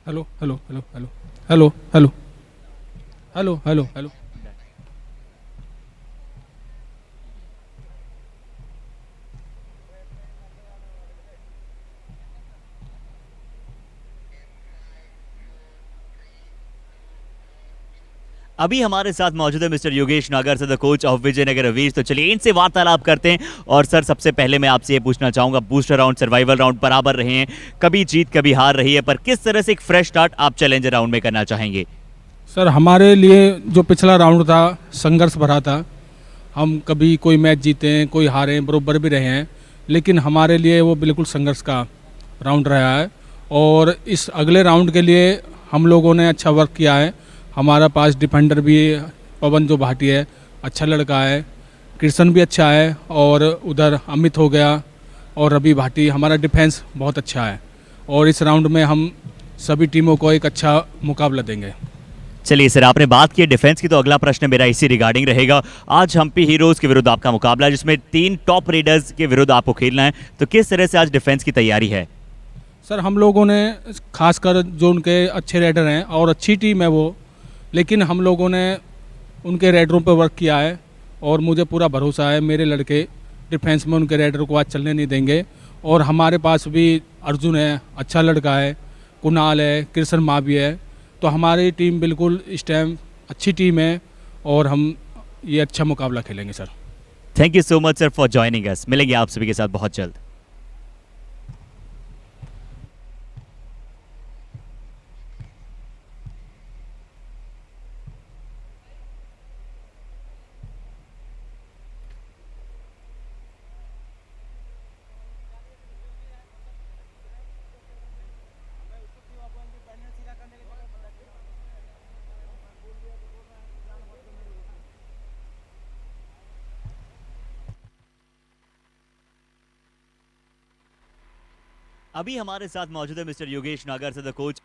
Hello hello hello hello hello hello hello hello hello. अभी हमारे साथ मौजूद है mister Yogesh Nagar sir, the coach of Vijayanagar Veers. तो चलिए इनसे वार्तालाप करते हैं। और सर, सबसे पहले मैं आपसे ये पूछना चाहूंगा, बूस्टर राउंड सर्वाइवल राउंड बराबर रहे हैं, कभी जीत कभी हार रही है, पर किस तरह से एक फ्रेश स्टार्ट आप चैलेंजर राउंड में करना चाहेंगे? सर हमारे लिए जो पिछला राउंड था संघर्ष भरा था। हम कभी कोई मैच जीते हैं, कोई हारे हैं, बरोबर भी रहे हैं, लेकिन हमारे लिए वो बिल्कुल संघर्ष का राउंड रहा है। और इस अगले राउंड के लिए हम लोगों ने अच्छा वर्क किया है। हमारा पास डिफेंडर भी पवन जो भाटी है, अच्छा लड़का है। कृष्ण भी अच्छा है, और उधर अमित हो गया, और रवि भाटी। हमारा डिफेंस बहुत अच्छा है, और इस राउंड में हम सभी टीमों को एक अच्छा मुकाबला देंगे। चलिए सर, आपने बात की डिफेंस की, तो अगला प्रश्न मेरा इसी रिगार्डिंग रहेगा। आज हम्पी हीरोज के विरुद्ध आपका मुकाबला है, जिसमें 3 टॉप रेडर्स के विरुद्ध आपको खेलना है। तो किस तरह से आज डिफेंस की तैयारी है? सर हम लोगों ने, खासकर जो उनके अच्छे रेडर हैं और अच्छी टीम है वो, लेकिन हम लोगों ने उनके रेडरों पर वर्क किया है। और मुझे पूरा भरोसा है मेरे लड़के डिफेंस में उनके रेडर को आज चलने नहीं देंगे। और हमारे पास भी अर्जुन है, अच्छा लड़का है, कुणाल है, कृष्ण माँ भी है। तो हमारी टीम बिल्कुल इस टाइम अच्छी टीम है, और हम ये अच्छा मुकाबला खेलेंगे sir. Thank you so much sir for joining us. मिलेंगे आप सभी के साथ बहुत जल्द। अभी हमारे साथ मौजूद है mister Yogesh Nagar sir, the coach.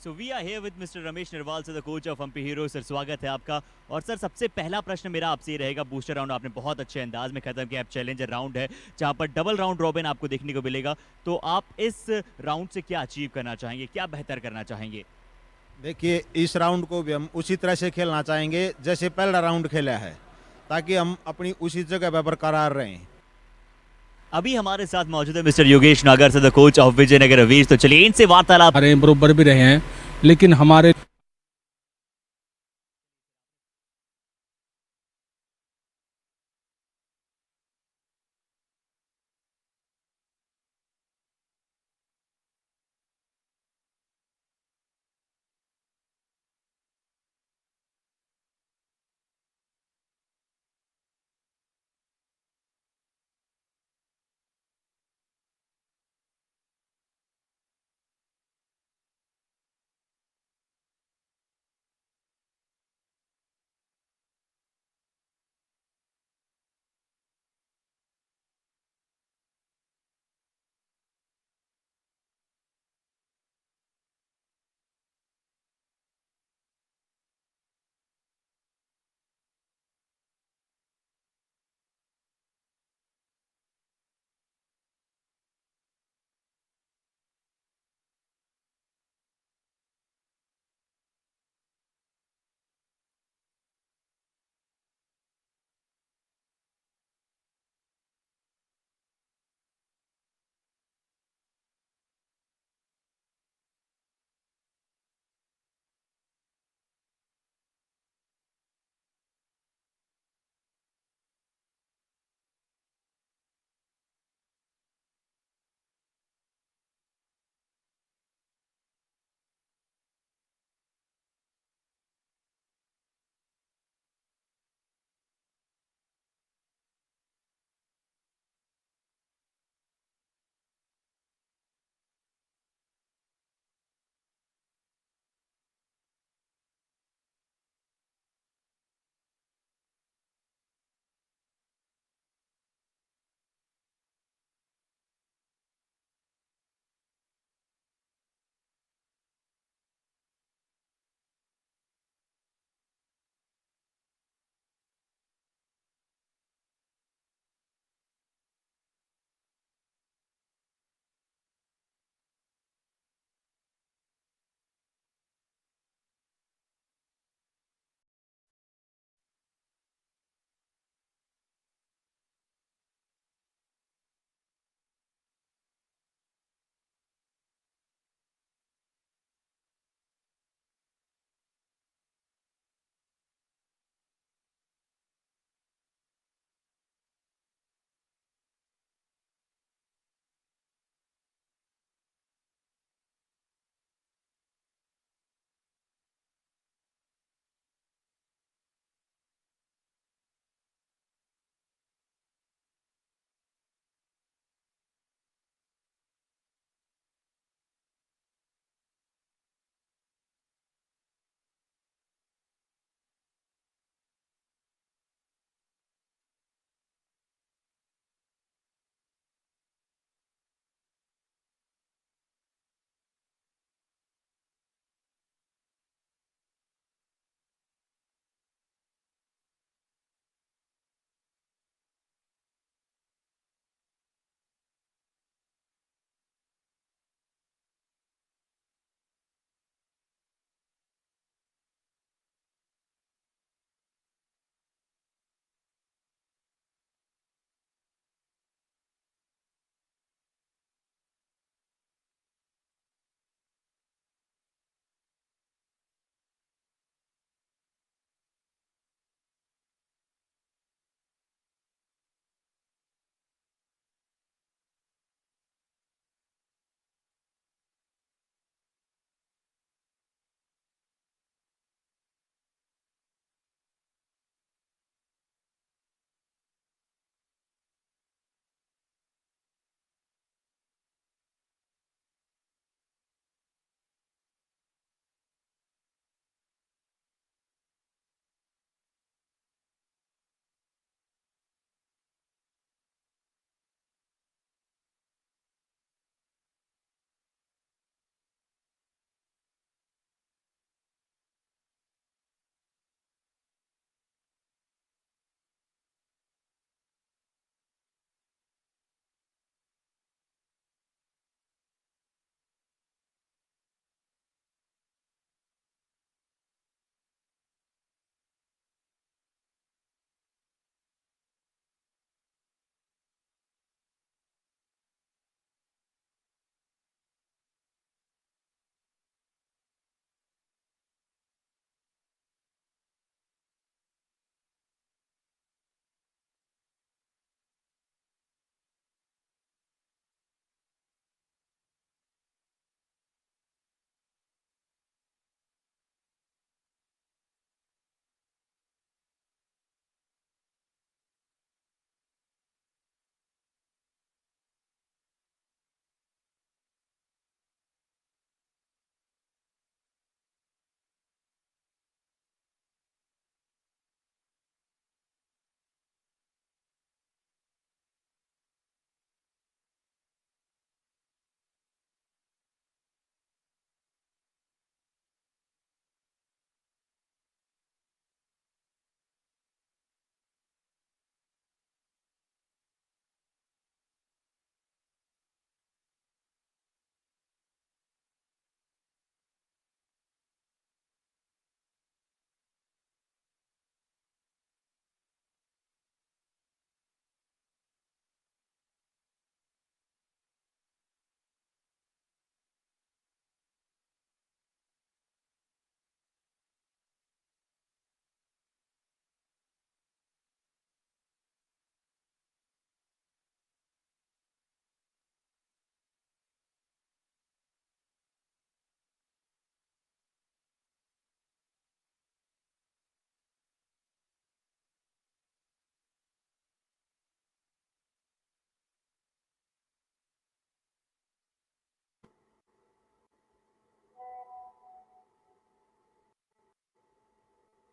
So we are here with mister Ramesh Nirwal sir, the coach of Hampi hero. Sir, स्वागत है आपका। और सर, सबसे पहला प्रश्न मेरा आपसे ये रहेगा, बूस्टर राउंड आपने बहुत अच्छे अंदाज में खत्म किया। अब चैलेंजर राउंड है, जहां पर डबल राउंड रॉबिन आपको देखने को मिलेगा। तो आप इस राउंड से क्या अचीव करना चाहेंगे, क्या बेहतर करना चाहेंगे? देखिए, इस राउंड को भी हम उसी तरह से खेलना चाहेंगे जैसे पहला राउंड खेला है, ताकि हम अपनी उसी जगह पर बरकरार रहें। अभी हमारे साथ मौजूद है mister Yogesh Nagar sir, the coach of Vijayanagar Veers. तो चलिए इनसे वार्तालाप। हमारे बरोबर भी रहे हैं, लेकिन हमारे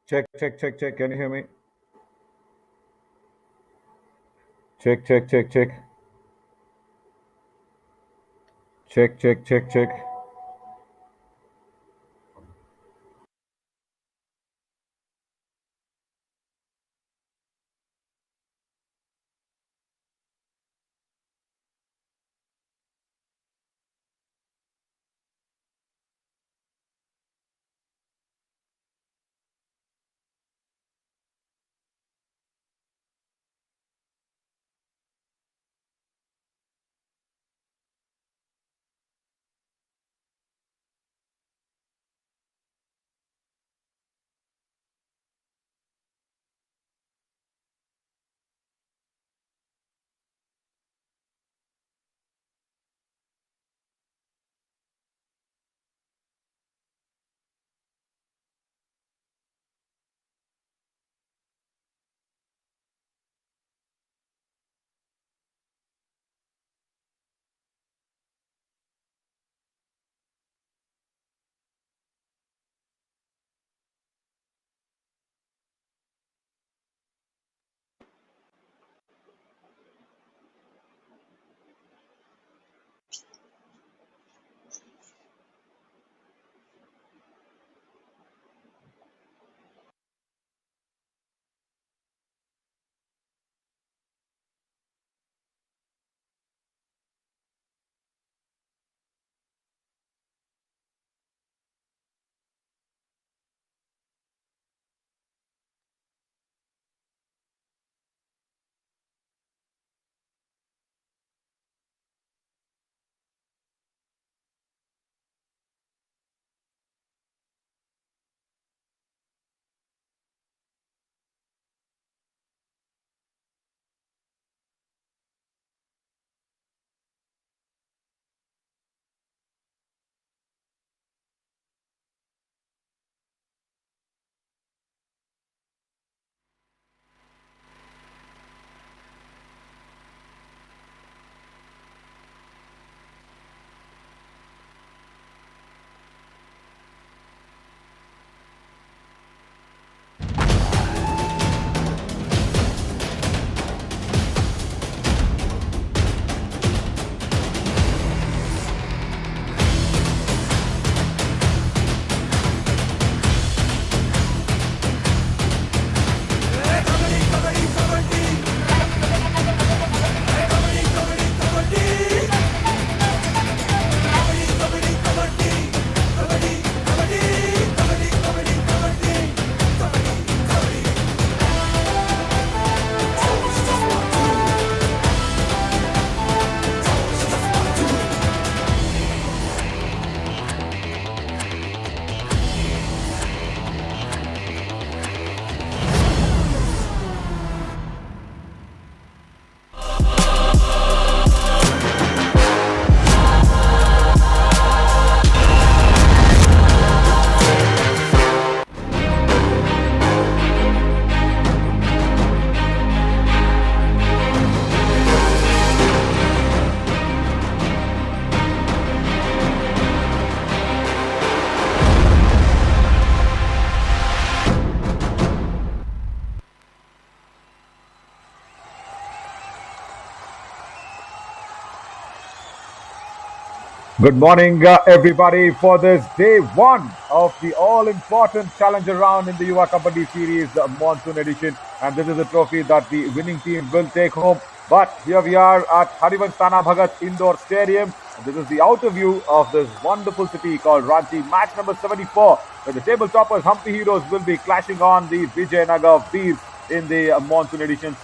Check, check, check, check. Can you hear me? Check, check, check, check. Check, check, check, check. Good morning, everybody, for this day one of the all-important challenger round in the Yuva Kabaddi series monsoon edition. And this is a trophy that the winning team will take home. But here we are at Harivansh Tana Bhagat Indoor Stadium. This is the outer view of this wonderful city called Ranchi. Match number 74, where the table toppers Hampi Heroes will be clashing on the Vijayanagara Veers in the monsoon edition's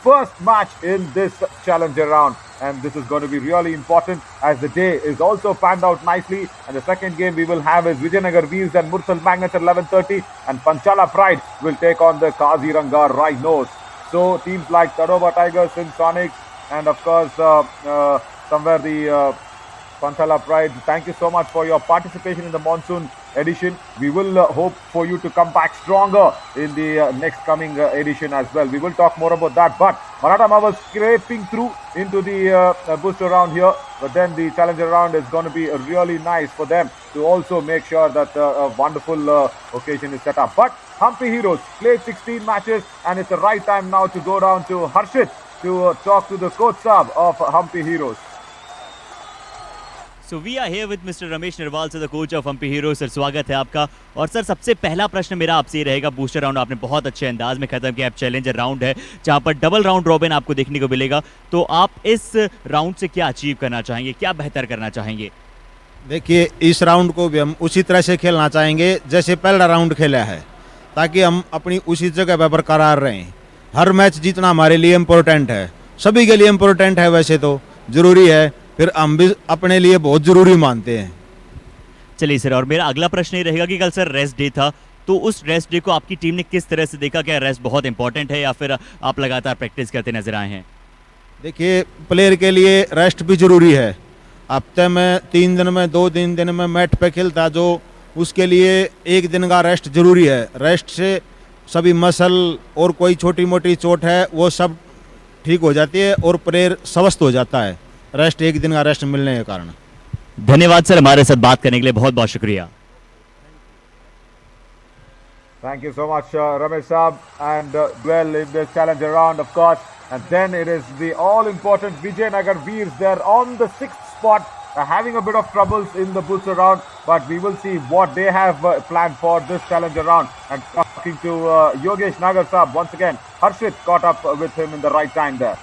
first match in this challenger round. And this is going to be really important as the day is also panned out nicely. And the second game we will have is Vijayanagara Veers and Mursal Magnets at 11:30, and Panchala Pride will take on the Kaziranga Rhinos. So teams like Tadoba Tigers, Sonics, and of course somewhere the Panchala Pride, thank you so much for your participation in the monsoon edition. We will hope for you to come back stronger in the next coming edition as well. We will talk more about that. But Maratha Marvels scraping through into the booster round here. But then the challenger round is going to be really nice for them to also make sure that a wonderful occasion is set up. But Hampi Heroes played 16 matches, and it's the right time now to go down to Harshit to talk to the coach sub of Hampi Heroes. So we are here with Mr. Ramesh Narwal sir, the coach of Hampi Heroes. Sir स्वागत है आपका। और sir सबसे पहला प्रश्न मेरा आपसे ये रहेगा, बूस्टर राउंड आपने बहुत अच्छे अंदाज में खत्म किया। चैलेंजर राउंड है जहां पर डबल राउंड रॉबिन आपको देखने को मिलेगा, तो आप इस राउंड से क्या अचीव करना चाहेंगे, क्या बेहतर करना चाहेंगे? देखिए, इस राउंड को भी हम उसी तरह से खेलना चाहेंगे जैसे पहला राउंड खेला है, ताकि हम अपनी उसी जगह पर बरकरार रहें। हर मैच जीतना हमारे लिए इम्पोर्टेंट है, सभी के लिए इम्पोर्टेंट है, वैसे तो ज़रूरी है, फिर हम भी अपने लिए बहुत ज़रूरी मानते हैं। चलिए सर, और मेरा अगला प्रश्न ये रहेगा कि कल सर रेस्ट डे था, तो उस रेस्ट डे को आपकी टीम ने किस तरह से देखा? क्या रेस्ट बहुत इंपॉर्टेंट है या फिर आप लगातार प्रैक्टिस करते नजर आए हैं? देखिए, प्लेयर के लिए रेस्ट भी ज़रूरी है। हफ्ते में 3 दिन में 2-3 दिन में मैट पे खेलता, जो उसके लिए 1 दिन का रेस्ट ज़रूरी है। रेस्ट से सभी मसल और कोई छोटी मोटी चोट है वो सब ठीक हो जाती है और प्लेयर स्वस्थ हो जाता है, रेस्ट 1 दिन का रेस्ट मिलने के कारण। धन्यवाद सर, हमारे साथ बात करने के लिए बहुत बहुत शुक्रिया। Thank you so much, Ramesh Saab, and duel in this challenger round, of course. And then it is the all-important Vijayanagara Veers. They're on the 6th spot, having a bit of troubles in the booster round, but we will see what they have planned for this challenger round. And talking to Yogesh Nagar Saab, once again, Harshit caught up with him in the right time there.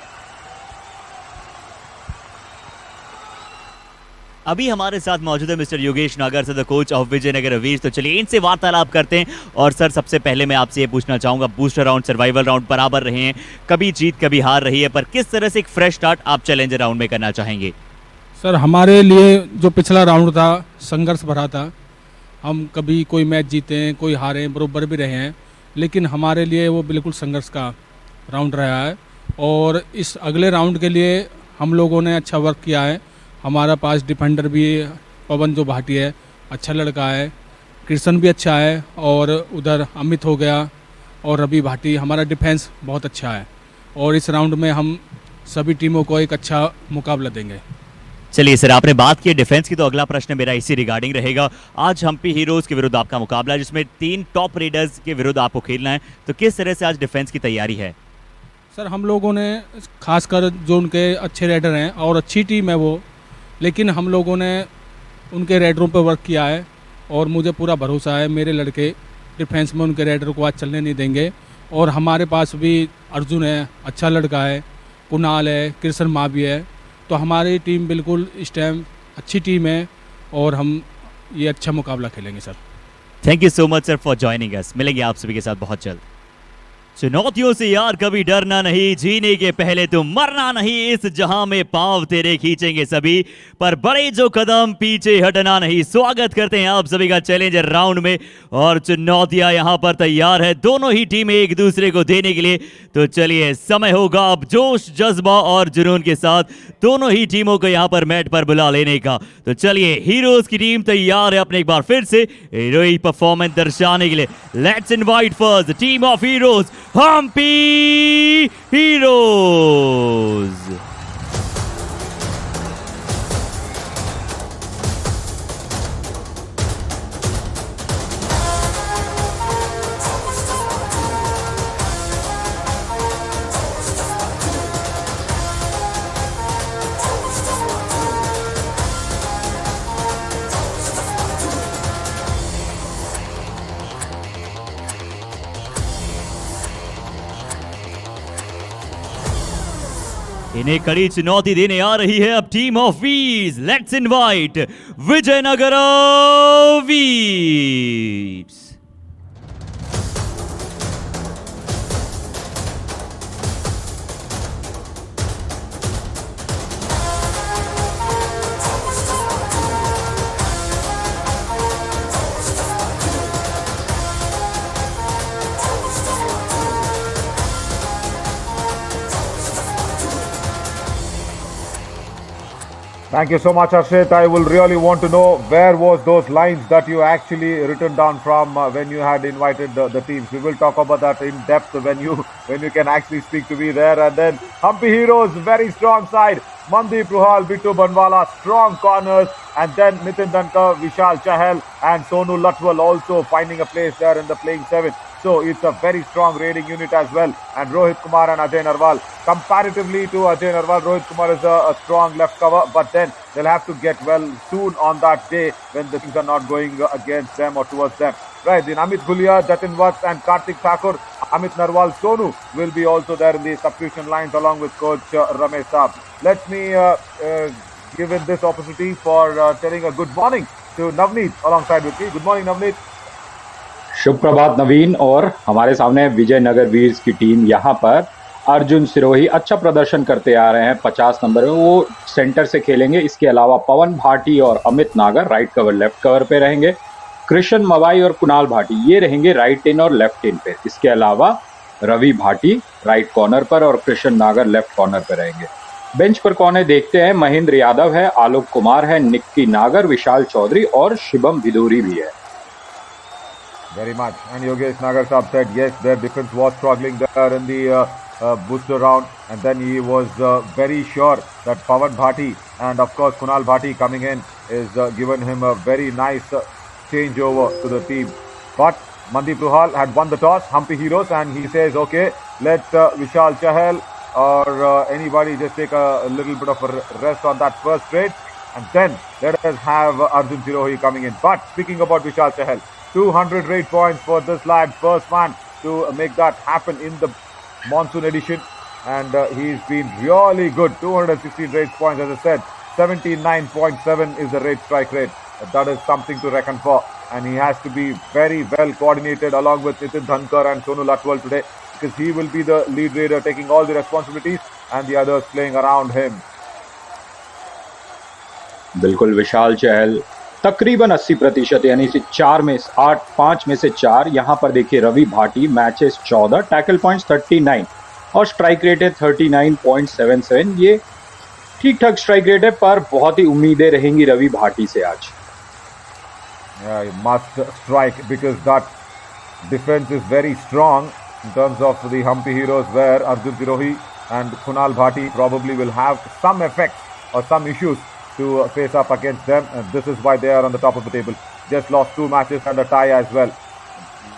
अभी हमारे साथ मौजूद है mister Yogesh Nagar sir, the coach of Vijayanagar Veers. तो चलिए इनसे वार्तालाप करते हैं। और सर सबसे पहले मैं आपसे ये पूछना चाहूंगा, बूस्टर राउंड सर्वाइवल राउंड बराबर रहे हैं, कभी जीत कभी हार रही है, पर किस तरह से एक फ्रेश स्टार्ट आप चैलेंजर राउंड में करना चाहेंगे? सर हमारे लिए जो पिछला राउंड था संघर्ष भरा था। हम कभी कोई मैच जीते हैं, कोई हारे हैं, बरोबर भी रहे हैं, लेकिन हमारे लिए वो बिल्कुल संघर्ष का राउंड रहा है। और इस अगले राउंड के लिए हम लोगों ने अच्छा वर्क किया है। हमारा पास डिफेंडर भी पवन जो भाटी है, अच्छा लड़का है, कृष्ण भी अच्छा है, और उधर अमित हो गया और रवि भाटी, हमारा डिफेंस बहुत अच्छा है। और इस राउंड में हम सभी टीमों को एक अच्छा मुकाबला देंगे। चलिए सर, आपने बात की डिफेंस की, तो अगला प्रश्न मेरा इसी रिगार्डिंग रहेगा। आज हम्पी हीरोज के विरुद्ध आपका मुकाबला है, जिसमें 3 टॉप रेडर्स के विरुद्ध आपको खेलना है, तो किस तरह से आज डिफेंस की तैयारी है? सर हम लोगों ने खासकर जो उनके अच्छे रेडर हैं और अच्छी टीम है वो, लेकिन हम लोगों ने उनके रेडरों पर वर्क किया है और मुझे पूरा भरोसा है मेरे लड़के डिफेंस में उनके रेडर को आज चलने नहीं देंगे। और हमारे पास भी अर्जुन है, अच्छा लड़का है, कुणाल है, कृष्ण माँ भी है, तो हमारी टीम बिल्कुल इस टाइम अच्छी टीम है और हम ये अच्छा मुकाबला खेलेंगे sir. Thank you so much sir for joining us. मिलेंगे आप सभी के साथ बहुत जल्द। चुनौतियों से यार कभी डरना नहीं, जीने के पहले तुम मरना नहीं, इस जहां में पांव तेरे खींचेंगे सभी, पर बड़े जो कदम पीछे हटना नहीं। स्वागत करते हैं आप सभी का चैलेंजर राउंड में, और चुनौतियां यहां पर तैयार है दोनों ही टीमें एक दूसरे को देने के लिए। तो चलिए समय होगा अब जोश जज्बा और जुनून के साथ दोनों ही टीमों को यहां पर मैट पर बुला लेने का। तो चलिए हीरोज की टीम तैयार है अपने एक बार फिर से हीरोइक परफॉर्मेंस दर्शाने के लिए। Let's invite first team of heroes, Hampi Heroes. इन्हें कड़ी चुनौती देने आ रही है अब team of Veers. Let's invite Vijayanagar Veers. Thank you so much, Harshit. I will really want to know where was those lines that you actually written down from when you had invited the teams. We will talk about that in depth when you can actually speak to me there. And then Hampi Heroes, very strong side. Mandeep Ruhal, Bittu Banwala, strong corners. And then Nitin Dankar, Vishal Chahal and Sonu Latwal also finding a place there in the playing 7. So it's a very strong raiding unit as well. And Rohit Kumar and Ajay Narwal. Comparatively to Ajay Narwal, Rohit Kumar is a strong left cover, but then they'll have to get well soon on that day when the things are not going against them or towards them. Right, then Amit Gulia, Jatin Vats and Kartik Thakur, Amit Narwal, Sonu will be also there in the substitution lines along with coach Ramesh Saab. Let me give it this opportunity for telling a good morning to Navneet alongside with me. Good morning, Navneet. शुभ प्रभात नवीन। और हमारे सामने विजयनगर वीर्स की team यहाँ पर अर्जुन सिरोही अच्छा प्रदर्शन करते आ रहे हैं 50 नंबर में, वो सेंटर से खेलेंगे। इसके अलावा पवन भाटी और अमित नागर राइट कवर लेफ्ट कवर पे रहेंगे। कृष्ण मवाई और कुणाल भाटी ये रहेंगे राइट इन और लेफ्ट इन पे। इसके अलावा रवि भाटी राइट कॉर्नर पर और कृष्ण नागर लेफ्ट कॉर्नर पे रहेंगे। बेंच पर कौन है देखते हैं। महेंद्र यादव है, आलोक कुमार है, निक्की नागर, विशाल चौधरी और शिवम भिदोरी भी है। Very much. And Yogesh Nagar Saab said, yes, their defense was struggling there in the booster round. And then he was very sure that Pawan Bhati and, of course, Kunal Bhati coming in is given him a very nice changeover to the team. But Mandeep Ruhal had won the toss, Hampi Heroes, and he says, okay, let Vishal Chahal or anybody just take a little bit of a rest on that first trade. And then let us have Arjun Sirohi coming in. But speaking about Vishal Chahal, 200 rate points for this lad, first man to make that happen in the monsoon edition, and he's been really good. 216 rate points, as I said, 79.7 is the rate strike rate. That is something to reckon for, and he has to be very well coordinated along with Nitin Dhankar and Sonu Latwal today, because he will be the lead raider taking all the responsibilities and the others playing around him. बिल्कुल विशाल चहल तकरीबन 80% यानी से 5 में से 4। यहाँ पर देखिए Ravi Bhati matches 14, tackle points 39 और स्ट्राइक रेट है 39.77। ये ठीक ठाक स्ट्राइक रेट है, पर बहुत ही उम्मीदें रहेंगी रवि भाटी से आज। Yeah, he must strike because that defense is very strong in terms of the Hampi Heroes, where Arjun Sirohi and Kunal Bhati probably will have some effects or some issues to face up against them, and this is why they are on the top of the table. Just lost 2 matches and a tie as well.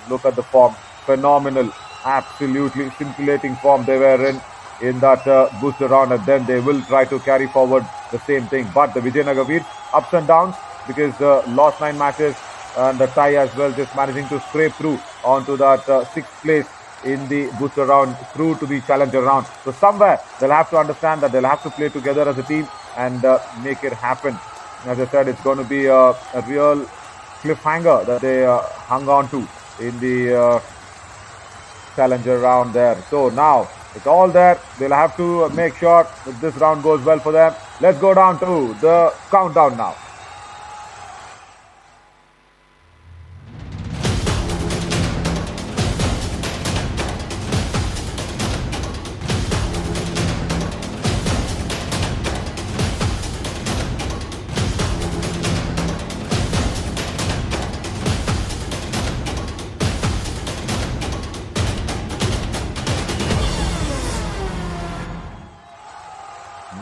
Look at the form, phenomenal, absolutely scintillating form they were in that booster round, and then they will try to carry forward the same thing. But the Vijayanagara Veers, ups and downs, because lost 9 matches and a tie as well, just managing to scrape through onto that 6th place in the booster round, through to the challenger round. So somewhere they'll have to understand that they'll have to play together as a team and make it happen. As I said, it's going to be a real cliffhanger that they hung on to in the challenger round there. So now it's all there. They'll have to make sure that this round goes well for them. Let's go down to the countdown now.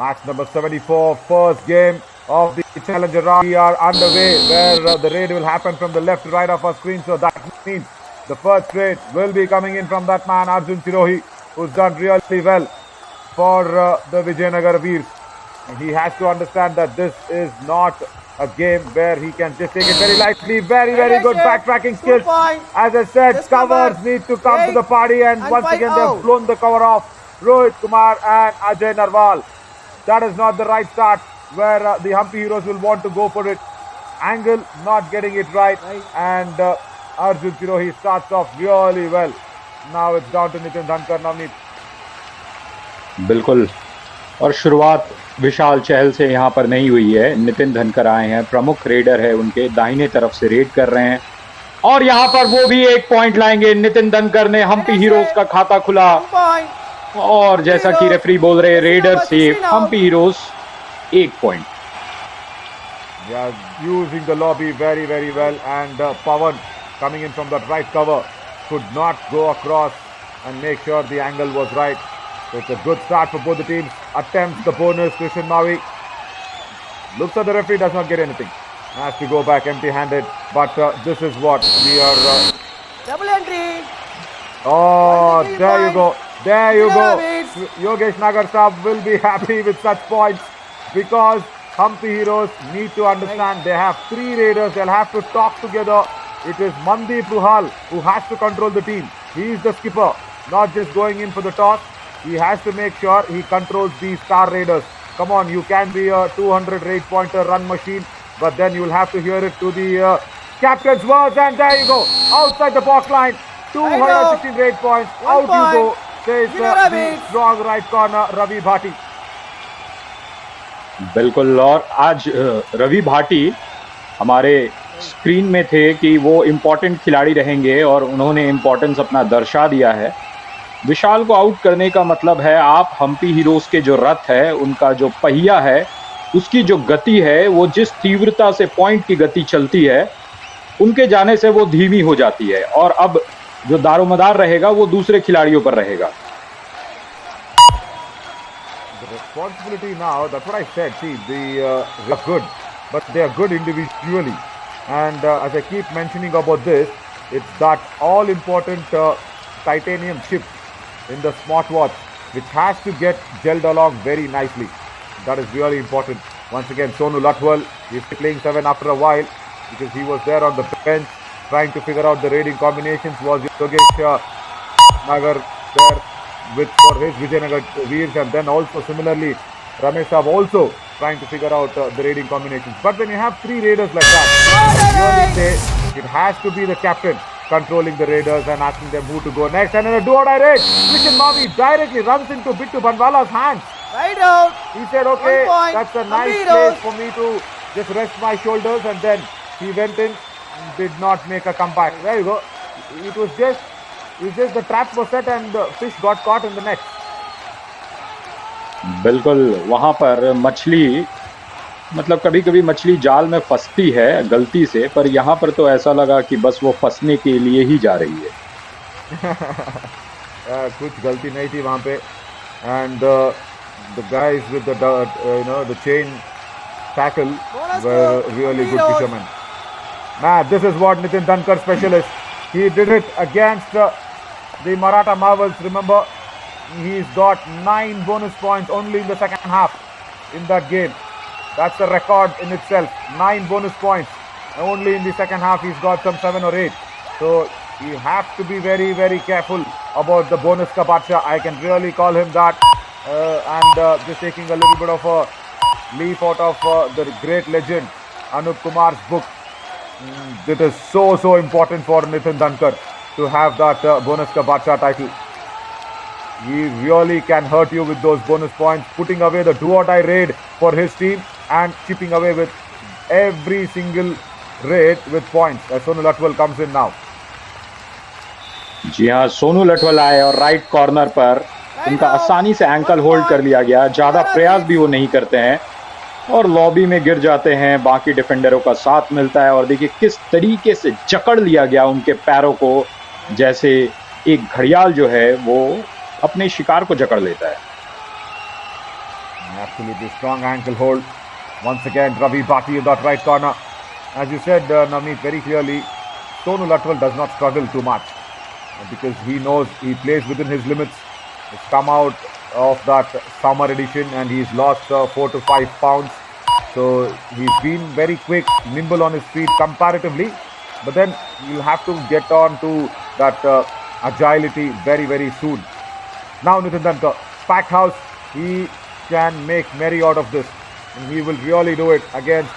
Match number 74, first game of the challenger round. We are underway, where the raid will happen from the left to right of our screen. So that means the first raid will be coming in from that man Arjun Sirohi, who's done really well for the Vijayanagara Veers. And he has to understand that this is not a game where he can just take it very lightly. Very good backtracking skills. As I said, covers need to come to the party, and once again they've blown the cover off. Rohit Kumar and Ajay Narwal. That is not the right start, where the Hampi Heroes will want to go for it. Angle not getting it right, and Arjun Sirohi starts off really well. Now it's down to Nitin Dhankar, Navneet. बिल्कुल, और शुरुआत विशाल चहल से यहाँ पर नहीं हुई है। नितिन धनकर आए हैं, प्रमुख रेडर है उनके, दाहिने तरफ से रेड कर रहे हैं और यहाँ पर वो भी 1 पॉइंट लाएंगे। नितिन धनकर ने हम्पी हीरोज का खाता खुला और जैसा कि रेफरी बोल रहे हैं, raider safe, Hampi heroes 1 point. Yeah, using the lobby very well, and Pawan coming in from that right cover could not go across and make sure the angle was right. So it's a good start for both the teams. Attempts the bonus. Krishan Mavi looks at the referee, does not get anything. Has to go back empty-handed. But this is what we are. Double entry. Oh, there you go. There you go. Yogesh Nagar Saab will be happy with such points because Hampi Heroes need to understand they have 3 raiders. They'll have to talk together. It is Mandeep Ruhal who has to control the team. He is the skipper, not just going in for the toss. He has to make sure he controls these star raiders. Come on, you can be a 200 raid pointer run machine, but then you'll have to hear it to the captain's words. And there you go, outside the box line, 216 raid points. Out you go, says the strong right corner Ravi Bhati. बिल्कुल। और आज रवि भाटी हमारे screen में थे कि वो important खिलाड़ी रहेंगे और उन्होंने इम्पोर्टेंस अपना दर्शा दिया है। विशाल को आउट करने का मतलब है आप हम्पी हीरोज के जो रथ है, उनका जो पहिया है, उसकी जो गति है, वो जिस तीव्रता से पॉइंट की गति चलती है, उनके जाने से वो धीमी हो जाती है और अब जो दारोमदार रहेगा वो दूसरे खिलाड़ियों पर रहेगा। The responsibility now, that's what I said. See, they're good, but they are good individually. And as I keep mentioning about this, it's that all-important titanium chip in the smartwatch, which has to get gelled along very nicely. That is really important. Once again, Sonu Latwal is playing 7 after a while because he was there on the bench trying to figure out the raiding combinations. Was Yogesh Nagar there for his Vijayanagara Veers, and then also similarly Ramesh Saab also trying to figure out the raiding combinations. But when you have 3 raiders like that, I really say it has to be the captain controlling the raiders and asking them who to go next. And in a do-or-die raid, Krishan Mavi directly runs into Bittu Banwala's hands. Right out. He said, okay, that's a nice place for me to just rest my shoulders, and then he went in, did not make a comeback. There you go. It was just the trap was set and the fish got caught in the net. बिल्कुल, वहाँ पर मछली, मतलब कभी कभी मछली जाल में फंसती है गलती से, पर यहाँ पर तो ऐसा लगा कि बस वो फंसने के लिए ही जा रही है। कुछ गलती नहीं थी वहाँ पे, and the guys with the chain tackle were really good fishermen. Man, this is what Nitin Dhankar specialist. He did it against the Maratha Marvels. Remember, he's got 9 bonus points only in the second half in that game. That's a record in itself. 9 bonus points only in the second half. He's got some 7 or 8. So you have to be very, very careful about the bonus ka Badsha. I can really call him that. And just taking a little bit of a leaf out of the great legend Anup Kumar's book. It is so important for Nitin Dhankar to have that bonus ka Badsha title. He really can hurt you with those bonus points, putting away the do-or-die raid for his team and chipping away with every single raid with points. As Sonu Latwal comes in now. जी हाँ, सोनू लटवल आए और right corner पर उनका आसानी से ankle hold कर लिया गया। ज़्यादा प्रयास भी वो नहीं करते हैं और लॉबी में गिर जाते हैं। बाकी डिफेंडरों का साथ मिलता है और देखिए किस तरीके से जकड़ लिया गया उनके पैरों को, जैसे एक घड़ियाल जो है वो अपने शिकार को जकड़ लेता है। Absolutely strong ankle hold. Once again, Ravi Bhati in that right corner. As you said, Navneet, very clearly, Sonu Latwal does not struggle too much because he knows he plays within his limits. He's come out of that summer edition and he's lost 4 to 5 pounds. So he's been very quick, nimble on his feet comparatively. But then you'll have to get on to that agility very, very soon. Now Nitin Dhankar, packed house, he can make merry out of this. And he will really do it against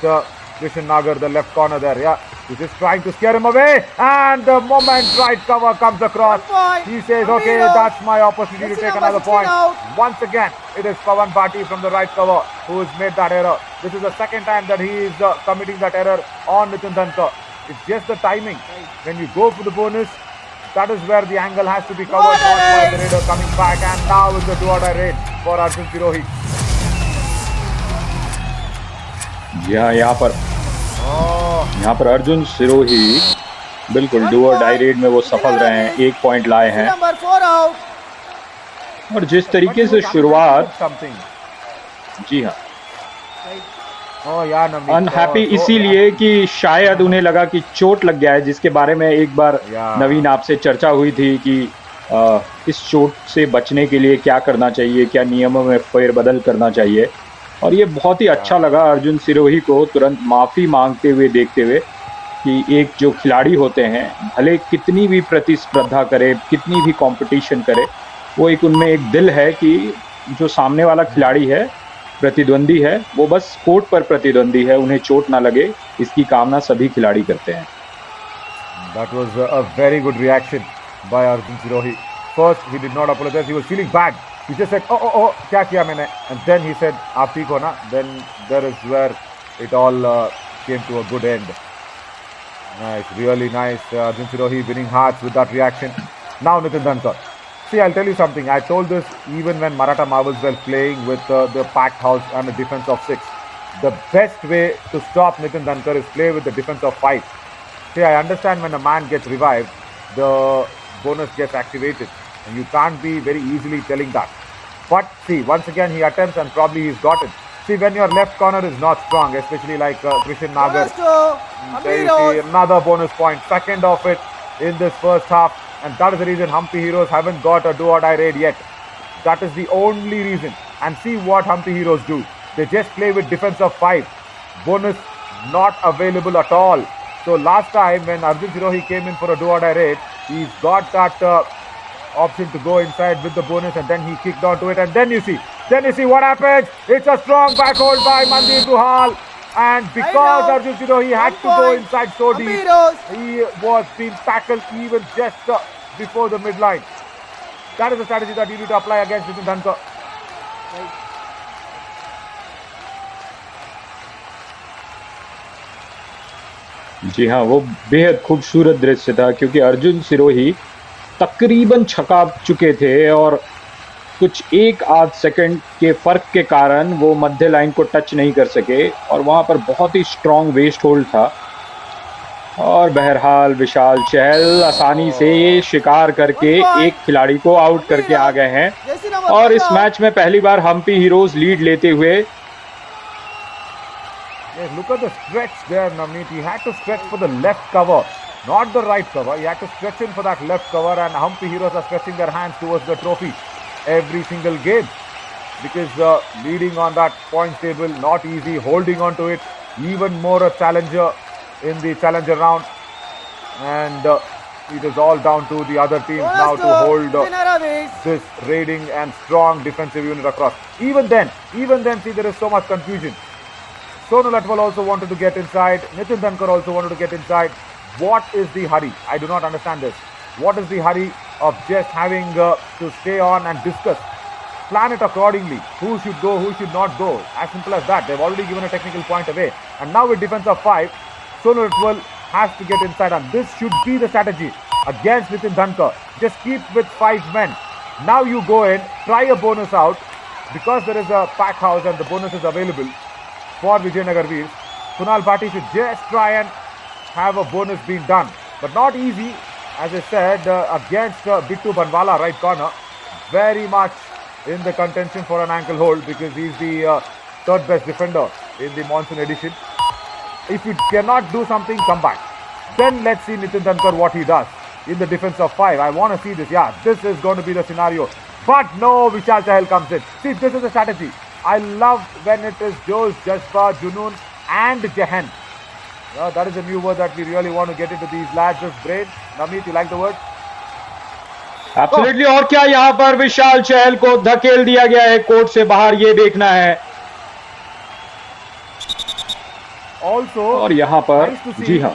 Krishan Nagar, the left corner there. Yeah, he's just trying to scare him away. And the moment right cover comes across, he says, okay, that's my opportunity to take another point. Once again, it is Pawan Bhati from the right cover who has made that error. This is the second time that he is committing that error on Nitin Dhankar. It's just the timing. When you go for the bonus, that is where the angle has to be covered, not while the raider coming back. And now is the do-or-die raid for Arjun Sirohi. जी हाँ, यहाँ पर अर्जुन सिरोही बिल्कुल do और die red में वो सफल रहे हैं, 1 पॉइंट लाए हैं। और जिस तरीके से शुरुआत, जी हाँ, अनहैप्पी इसीलिए कि शायद उन्हें लगा कि चोट लग गया है, जिसके बारे में एक बार नवीन आपसे चर्चा हुई थी कि इस चोट से बचने के लिए क्या करना चाहिए, क्या नियमों में फेरबदल करना चाहिए। और ये बहुत ही अच्छा लगा अर्जुन सिरोही को तुरंत माफ़ी मांगते हुए देखते हुए कि एक जो खिलाड़ी होते हैं भले कितनी भी प्रतिस्पर्धा करे, कितनी भी कंपटीशन करे, वो एक उनमें एक दिल है कि जो सामने वाला खिलाड़ी है, प्रतिद्वंदी है, वो बस कोर्ट पर प्रतिद्वंदी है, उन्हें चोट ना लगे, इसकी कामना सभी खिलाड़ी करते हैं। That was a very good reaction by Arjun Sirohi. First, he did not apologize. He was feeling bad. He just said, oh, क्या किया मैंने? And then he said, आप ठीक हो ना? Then there is where it all came to a good end. Nice, really nice. Arjun Sirohi winning hearts with that reaction. Now Nitin Dhankar. See, I'll tell you something. I told this even when Maratha Marvels were playing with the packed house and a defense of 6. The best way to stop Nitin Dhankar is play with the defense of 5. See, I understand when a man gets revived, the bonus gets activated. And you can't be very easily telling that. But see, once again he attempts and probably he's got it. See, when your left corner is not strong, especially like Krishan Nagar, there you see another bonus point, second of it in this first half. And that is the reason Hampi Heroes haven't got a do-or-die raid yet. That is the only reason. And see what Hampi Heroes do. They just play with defense of 5. Bonus not available at all. So last time when Arjun Sirohi came in for a do-or-die raid, he's got that option to go inside with the bonus, and then he kicked onto it, and then you see what happens. It's a strong back hold by Mandir Duhal, and because Arjun Sirohi had to go inside so deep, he was being tackled even just before the midline. That is the strategy that you need to apply against Nitin Dhankar. जी हाँ, वो बेहद खूबसूरत दृश्य था क्योंकि अर्जुन सिरोही तकरीबन छका चुके थे और कुछ एक आध सेकंड के फ़र्क के कारण वो मध्य लाइन को टच नहीं कर सके और वहाँ पर बहुत ही स्ट्रॉन्ग वेस्ट होल्ड था। और बहरहाल विशाल चहल आसानी से शिकार करके एक खिलाड़ी को आउट करके आ गए हैं और इस मैच में पहली बार हम्पी हीरोज लीड लेते हुए। Yes, look at the stretch there, Navneet. He had to stretch for the left cover, not the right cover. He had to stretch in for that left cover, and Hampi Heroes are stretching their hands towards the trophy every single game because leading on that points table, not easy, holding on to it, even more a challenger in the challenger round, and it is all down to the other teams now to hold this raiding and strong defensive unit across. Even then, see, there is so much confusion. Sonal Atwal also wanted to get inside. Nitin Dhankar also wanted to get inside. What is the hurry? I do not understand this. What is the hurry of just having to stay on and discuss? Plan it accordingly. Who should go, who should not go. As simple as that. They've already given a technical point away. And now with defense of 5, Sonal Atwal has to get inside. And this should be the strategy against Nitin Dhankar. Just keep with 5 men. Now you go in, try a bonus out. Because there is a pack house and the bonus is available for Vijayanagara Veers, Kunal Bhatti should just try and have a bonus being done. But not easy, as I said, against Bittu Banwala, right corner. Very much in the contention for an ankle hold because he's the third best defender in the monsoon edition. If you cannot do something, come back. Then let's see Nitin Dhankar what he does in the defense of 5. I want to see this. Yeah, this is going to be the scenario. But no, Vishal Chahal comes in. See, this is the strategy. I love when it is Josh, Jaspa, Junoon and Jahan. That is a new word that we really want to get into these lads' brain. Navneet, you like the word? Absolutely. और क्या यहाँ पर विशाल चहल को धकेल दिया गया है court से बाहर, ये देखना है। Also, और यहाँ पर nice जी हाँ,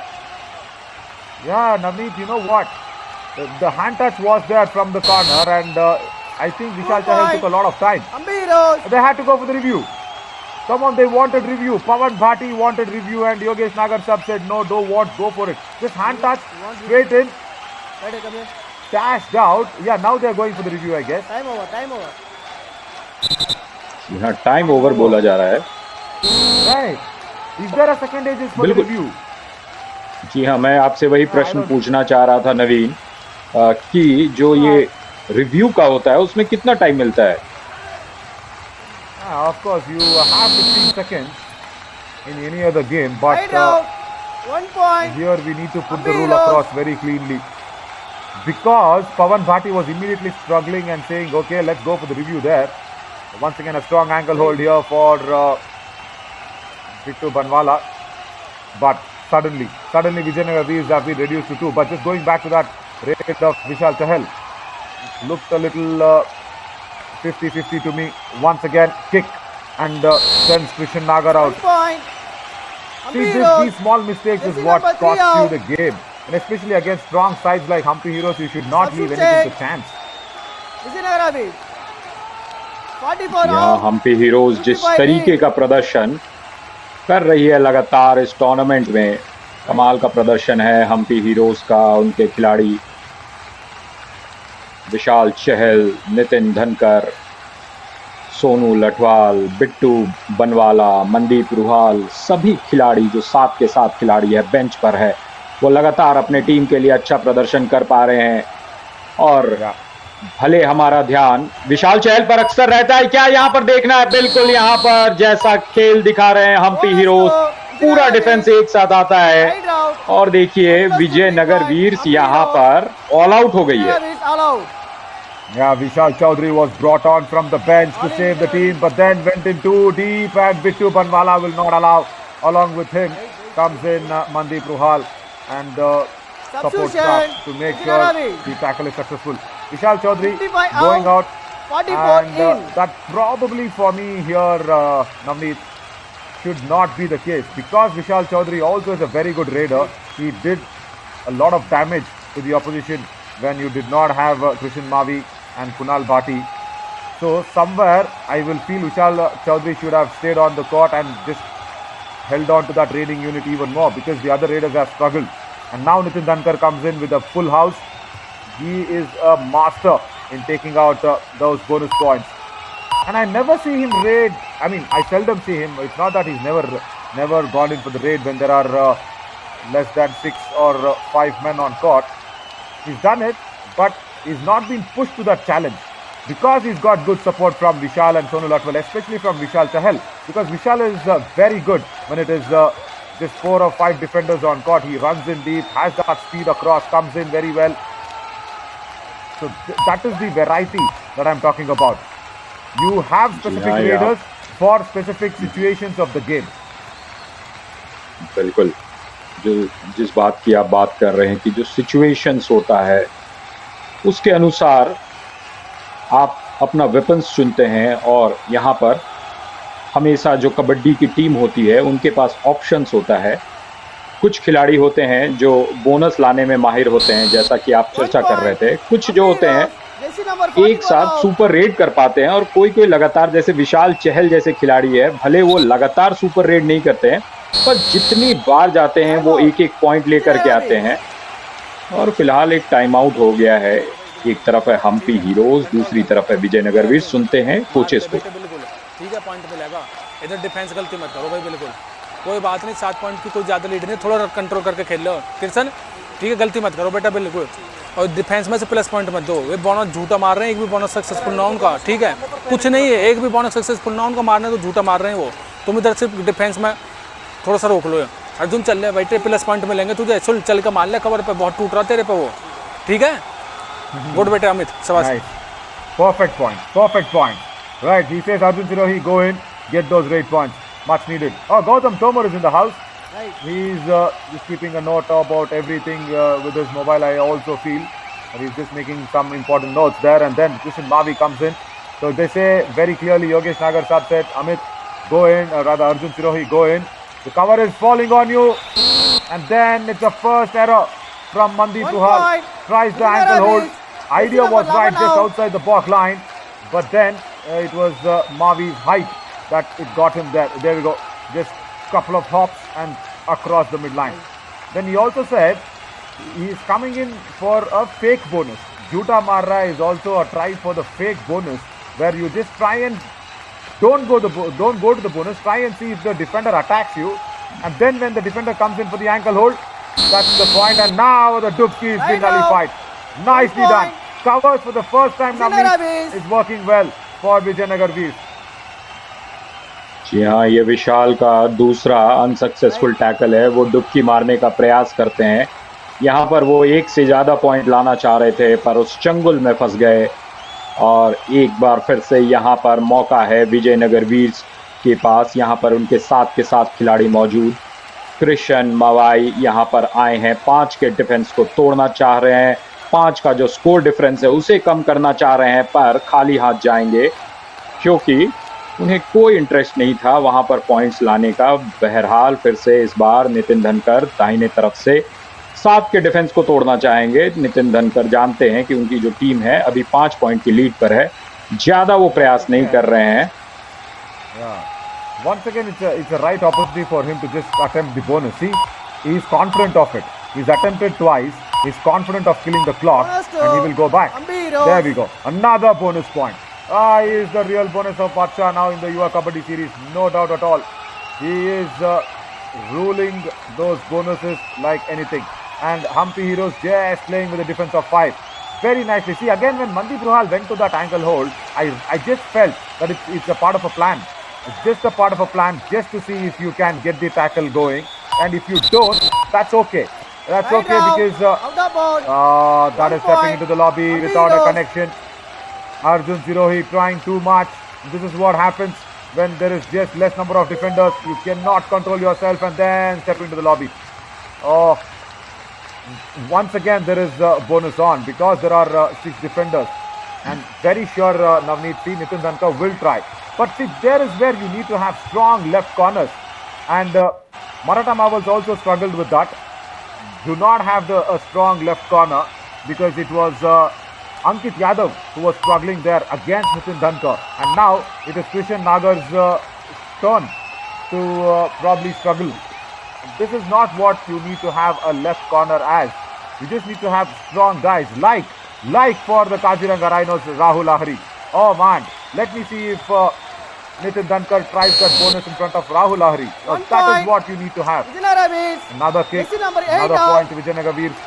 yeah, Navneet, you know what? The hand touch was there from the corner, and I think Vishal Chahal took a lot of time. They had to go for the review. Come on, they wanted review. Pawan Bhatti wanted review, and Yogesh Nagar sub said, no, don't want, go for it. Just hand touch, straight in, dashed out. Yeah, now they are going for the review, I guess. Time over. यहाँ time over बोला जा रहा है। Right. Is there a second ages for the review? जी हाँ, मैं आपसे वही प्रश्न पूछना चाह रहा था नवीन कि जो ये रिव्यू का होता है उसमें कितना टाइम मिलता है? Of course, you have 15 seconds in any other game, but 1 point. here we need to put the rule across very cleanly. because Pawan Bhati was immediately struggling and saying, okay, let's go for the review there. Once again, a strong ankle hold here for Bittu Banwala. But suddenly Vijayanagara Veers have been reduced to 2. But just going back to that rate of Vishal Chahal, looked a little 50-50 to me. Once again, kick and sends Krishan Nagar out. Point. See, Hampi these small mistakes is what cost you the game. And especially against strong sides like Hampi Heroes, you should not leave anything to chance. Vijayanagara Veers. 44 यहाँ out. Hampi heroes जिस तरीके का प्रदर्शन कर रही है लगातार इस टूर्नामेंट में, कमाल का प्रदर्शन है हम्पी हीरोज का। उनके खिलाड़ी विशाल चहल, नितिन धनकर, सोनू लठवाल, बिट्टू बनवाला, मनदीप रुहाल, सभी खिलाड़ी जो 7 के 7 खिलाड़ी है बेंच पर है, वो लगातार अपने टीम के लिए अच्छा प्रदर्शन कर पा रहे हैं। और भले हमारा ध्यान विशाल चहल पर अक्सर रहता है, क्या यहाँ पर देखना है? बिल्कुल यहाँ पर जैसा खेल दिखा रहे हैं हम्पी हीरोज, पूरा डिफेंस एक साथ आता है। और देखिए विजयनगर वीर्स यहाँ पर ऑल आउट हो गई है। Yeah, Vishal Chaudhary was brought on from the bench to save the team, but then went in too deep, and Bittu Banwala will not allow. Along with him comes in Mandeep Ruhal and support staff to make sure the tackle is successful. Vishal Chaudhary going out, and that probably for me here, Navneet, should not be the case, because Vishal Chaudhary also is a very good raider. He did a lot of damage to the opposition when you did not have Krishan Mavi and Kunal Bhati. So somewhere I will feel Vishal Chaudhary should have stayed on the court and just held on to that raiding unit even more, because the other raiders have struggled. And now Nitin Dhankar comes in with a full house. He is a master in taking out those bonus points. And I never see him raid. I mean, I seldom see him. It's not that he's never gone in for the raid when there are less than 6 or 5 men on court. He's done it, but he's not been pushed to that challenge, because he's got good support from Vishal and Sonu Latwal, especially from Vishal Chahal, because Vishal is very good when it is just 4 or 5 defenders on court. He runs in deep, has that speed across, comes in very well. So that is the variety that I'm talking about. You have specific raiders for specific situations of the game. बिल्कुल, जो जिस बात की आप बात कर रहे हैं कि जो सिचुएशंस होता है उसके अनुसार आप अपना वेपन्स चुनते हैं। और यहाँ पर हमेशा जो कबड्डी की टीम होती है उनके पास ऑप्शंस होता है। कुछ खिलाड़ी होते हैं जो बोनस लाने में माहिर होते हैं, जैसा कि आप चर्चा कर रहे थे। कुछ जो होते हैं एक साथ सुपर रेड कर पाते हैं, और कोई लगातार, जैसे विशाल चहल जैसे खिलाड़ी है, भले वो लगातार सुपर रेड नहीं करते हैं, पर जितनी बार जाते हैं वो एक एक पॉइंट लेकर के आते हैं। और फिलहाल एक टाइम आउट हो गया है। एक तरफ है हम्पी हीरोज, दूसरी तरफ है विजयनगर वीर। सुनते हैं कोचेस को। ठीक है, पॉइंट मिलेगा। इधर डिफेंस गलती मत करो भाई, बिल्कुल कोई बात नहीं। 7 पॉइंट की कोई ज़्यादा लीड नहीं, थोड़ा कंट्रोल करके खेल लो कृष्ण, ठीक है, गलती मत करो बेटा, बिल्कुल। और डिफेंस में से प्लस पॉइंट मत दो। वे बोनस झूठा मार रहे हैं, एक भी बोनस सक्सेसफुल ना उनका, ठीक है, कुछ नहीं है, एक भी बोनस सक्सेसफुल ना उनका मारना, तो झूठा मार रहे हैं वो। तुम इधर से डिफेंस में थोड़ा सा रोक लो। अर्जुन चल रहे बेटे, प्लस पॉइंट मिलेंगे तुझे, चल के मार ले कवर पे, बहुत टूट रहा तेरे पे वो, ठीक है। गुड बेटे अमित, शाबाश। Perfect point, perfect point. Right, he says Arjun Sirohi, go in, get those raid points, much needed. Oh, Gautam Tomar is in the house. Right. He's just keeping a note about everything with his mobile. I also feel that he's just making some important notes there. And then Krishan Mavi comes in. So they say very clearly, Yogesh Nagar Saab said, Amit, go in, or rather Arjun Sirohi, go in. The cover is falling on you. And then it's a first error from Mandeep Ruhal. Tries the ankle hold. Idea was right just outside the block line. But then it was Mavi's height that it got him there. There we go. Just couple of hops and across the midline. Then he also said he is coming in for a fake bonus. Juta Marra is also a try for the fake bonus, where you just try and don't go to the bonus. Try and see if the defender attacks you, and then when the defender comes in for the ankle hold, that's the point. And now the Dubki is being nullified. Nicely done. Covers for the first time. Navneet is working well for Vijayanagara Veers. जी हाँ, ये विशाल का दूसरा unsuccessful tackle है। वो डुबकी मारने का प्रयास करते हैं, यहाँ पर वो एक से ज़्यादा पॉइंट लाना चाह रहे थे पर उस चंगुल में फंस गए। और एक बार फिर से यहाँ पर मौका है विजयनगर वीर्स के पास। यहाँ पर उनके साथ के साथ खिलाड़ी मौजूद। कृष्ण मवाई यहाँ पर आए हैं, 5 के डिफेंस को तोड़ना चाह रहे हैं, 5 का जो स्कोर डिफरेंस है उसे कम करना चाह रहे हैं, पर खाली हाथ जाएंगे क्योंकि उन्हें कोई इंटरेस्ट नहीं था वहां पर पॉइंट्स लाने का। बहरहाल फिर से इस बार नितिन धनकर दाहिने तरफ से 7 के डिफेंस को तोड़ना चाहेंगे। नितिन धनकर जानते हैं कि उनकी जो टीम है अभी 5 पॉइंट की लीड पर है, ज्यादा वो प्रयास नहीं कर रहे हैं। Once again, it's a right opportunity for him to just attempt the bonus. See, he is confident of it. He's attempted twice. He's confident of killing the clock, and he will go back. There we go. Another bonus point. He is the real bonus of Pacha now in the Yuva Kabaddi series. No doubt at all. He is ruling those bonuses like anything. And Hampi Heroes just playing with a defense of 5. Very nicely. See, again, when Mandeep Ruhal went to that ankle hold, I just felt that it's a part of a plan. It's just a part of a plan just to see if you can get the tackle going. And if you don't, that's okay. That's okay because that is stepping into the lobby without a connection. Arjun Sirohi trying too much. This is what happens when there is just less number of defenders. You cannot control yourself and then step into the lobby. Oh, once again there is a bonus on because there are 6 defenders. And very sure Navneet C. Nitin Dhankar will try. But see, there is where you need to have strong left corners. And Maratha Marvels also struggled with that. Do not have a strong left corner because it was Ankit Yadav who was struggling there against Nitin Dhankar. And now it is Krishan Nagar's turn to probably struggle. This is not what you need to have a left corner as. You just need to have strong guys like for the Kaziranga Rhinos, Rahul Ahri. Oh man, let me see if Nitin Dhankar tries that bonus in front of Rahul Ahri. That is what you need to have. Vijayanagara Veers. Another kick, Number 8 another out. point to Vijayanagara Veers.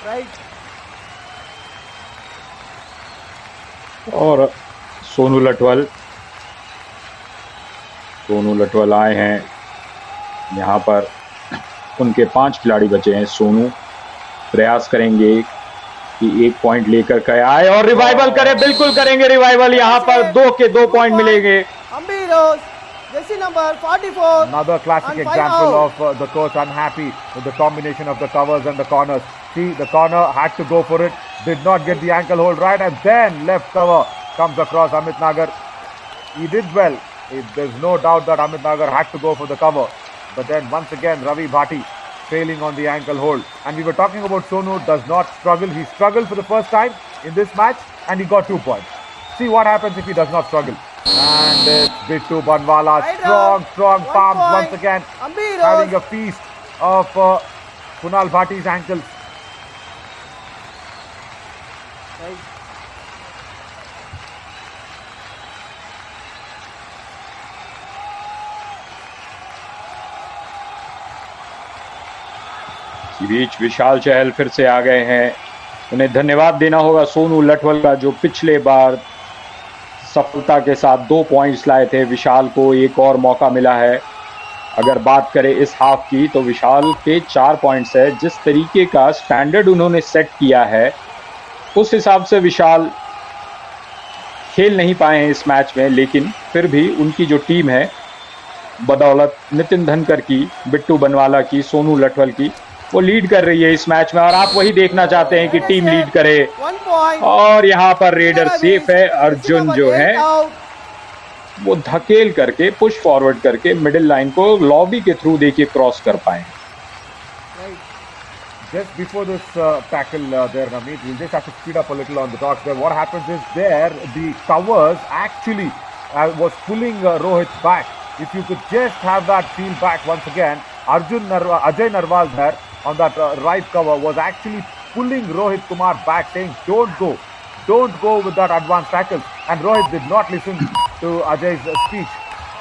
Right. और सोनू लटवल आए हैं यहाँ पर। उनके 5 खिलाड़ी बचे हैं। सोनू प्रयास करेंगे कि 1 पॉइंट लेकर के आए और रिवाइवल करें। बिल्कुल करेंगे रिवाइवल। यहाँ पर 2 के 2 पॉइंट मिलेंगे। Hampi Heroes. Jersey number 44. Another classic and 5 example out. of the coach unhappy with the combination of the covers and the corners. See, the corner had to go for it, did not get the ankle hold right, and then left cover comes across Amit Nagar. He did well. There's no doubt that Amit Nagar had to go for the cover. But then once again, Ravi Bhati failing on the ankle hold. And we were talking about Sonu does not struggle. He struggled for the first time in this match and he got 2 points. See what happens if he does not struggle. And it's Bittu Banwala, strong palms once again, Hampi having Heroes. a feast of Kunal Bhati's ankles. इस बीच विशाल चहल फिर से आ गए हैं। उन्हें धन्यवाद देना होगा सोनू लटवल का, जो पिछले बार सफलता के साथ 2 पॉइंट्स लाए थे। विशाल को एक और मौका मिला है। अगर बात करें इस हाफ की तो विशाल के 4 पॉइंट्स है। जिस तरीके का स्टैंडर्ड उन्होंने सेट किया है उस हिसाब से विशाल खेल नहीं पाए हैं इस मैच में, लेकिन फिर भी उनकी जो टीम है बदौलत नितिन धनकर की, बिट्टू बनवाला की, सोनू लटवल की, वो लीड कर रही है इस मैच में। और आप वही देखना चाहते हैं कि टीम लीड करे। 1 point. और यहाँ पर रेडर सेफ है। अर्जुन जो है वो धकेल करके पुश फॉरवर्ड करके मिडिल लाइन को लॉबी के थ्रू देखिए क्रॉस कर पाए। Just before this tackle there, Navneet, we'll just have to speed up a little on the dots there. What happens is there, the covers actually was pulling Rohit back. If you could just have that feel back once again, Ajay Narwal there on that right cover was actually pulling Rohit Kumar back, saying, don't go with that advanced tackle. And Rohit did not listen to Ajay's speech.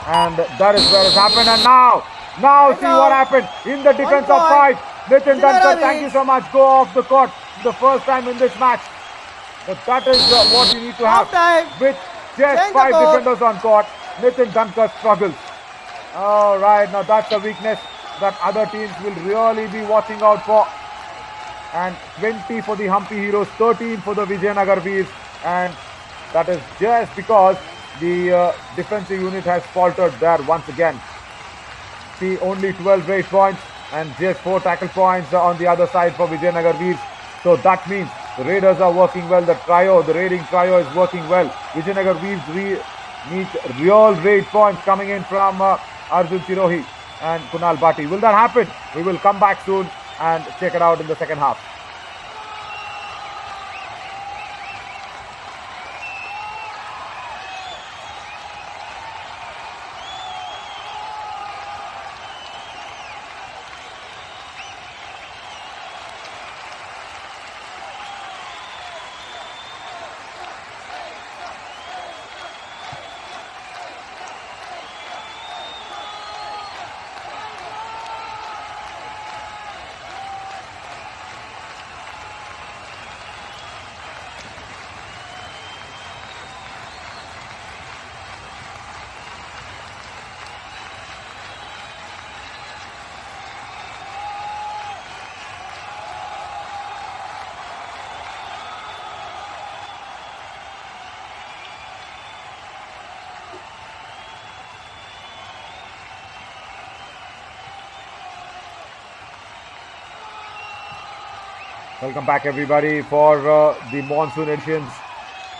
And that is where it happened. And now see what happened in the defense of 5. Nitin Dhankar, thank you so much. Go off the court the first time in this match. But that is what you need to have. Half time. With just Change the 5 court. defenders on court, Nitin Dhankar struggles. All right, now that's a weakness that other teams will really be watching out for. And 20 for the Hampi Heroes, 13 for the Vijayanagara Veers, and that is just because the defensive unit has faltered there once again. See, only 12 raid points and just 4 tackle points on the other side for Vijayanagara Veers. So that means the Raiders are working well. The raiding trio is working well. Vijayanagara Veers need real raid points coming in from Arjun Sirohi and Kunal Bhatti. Will that happen? We will come back soon and check it out in the second half. Welcome back everybody for the Monsoon Edition's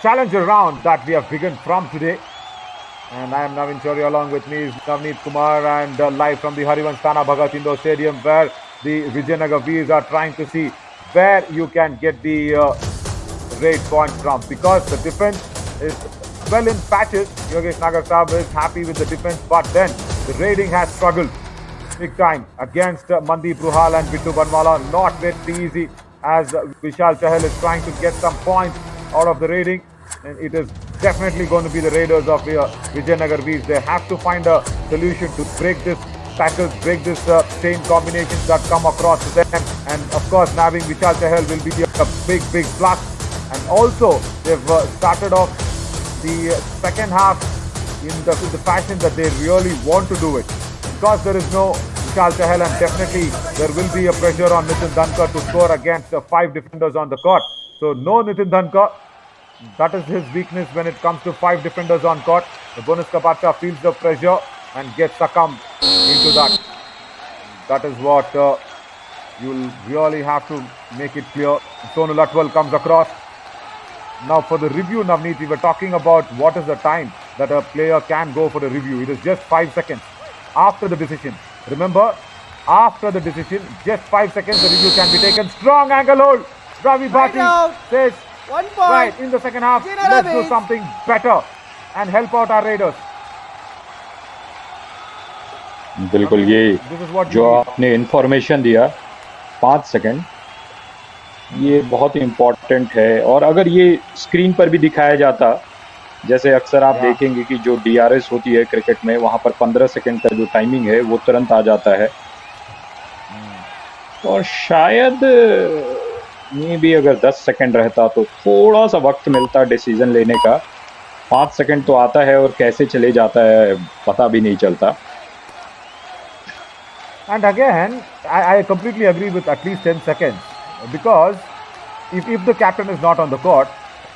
Challenger round that we have begun from today. And I am Navin Chauri, along with me is Navneet Kumar, and live from the Harivansh Tana Bhagat Indoor Stadium, where the Vijayanagara Veers are trying to see where you can get the raid points from, because the defense is well in patches. Yogesh Nagar Saab is happy with the defense, but then the raiding has struggled big time against Mandeep Ruhal and Bittu Banwala. Not very easy, as Vishal Chahal is trying to get some points out of the raiding, and it is definitely going to be the Raiders of Vijayanagara Veers. They have to find a solution to break this tackles, break this chain combinations that come across to them, and of course nabbing Vishal Chahal will be a big plus. And also they've started off the second half in the fashion that they really want to do it, because there is no Vishal Chahal, and definitely there will be a pressure on Nitin Dhankar to score against the 5 defenders on the court. So no Nitin Dhankar. That is his weakness when it comes to 5 defenders on court. The bonus Kabacha feels the pressure and gets succumbed into that. That is what you'll really have to make it clear. Sonal Atwal comes across. Now for the review, Navneet, we were talking about what is the time that a player can go for the review. It is just 5 seconds after the decision. Remember, after the decision, just 5 seconds the review can be taken. Strong angle hold. Ravi Bhatti says, 1 point. right, in the second half, let's do something better and help out our Raiders. बिल्कुल, ये जो आपने information दिया 5 second, ये बहुत ही important है. और अगर ये स्क्रीन पर भी दिखाया जाता, जैसे अक्सर आप देखेंगे कि जो DRS होती है क्रिकेट में, वहां पर 15 सेकंड का जो टाइमिंग है वो तुरंत आ जाता है. और शायद ये भी अगर 10 सेकंड रहता तो थोड़ा सा वक्त मिलता डिसीजन लेने का. 5 सेकंड तो आता है और कैसे चले जाता है पता भी नहीं चलता. And again, I completely agree with at least 10 seconds, because if the captain is not on the court,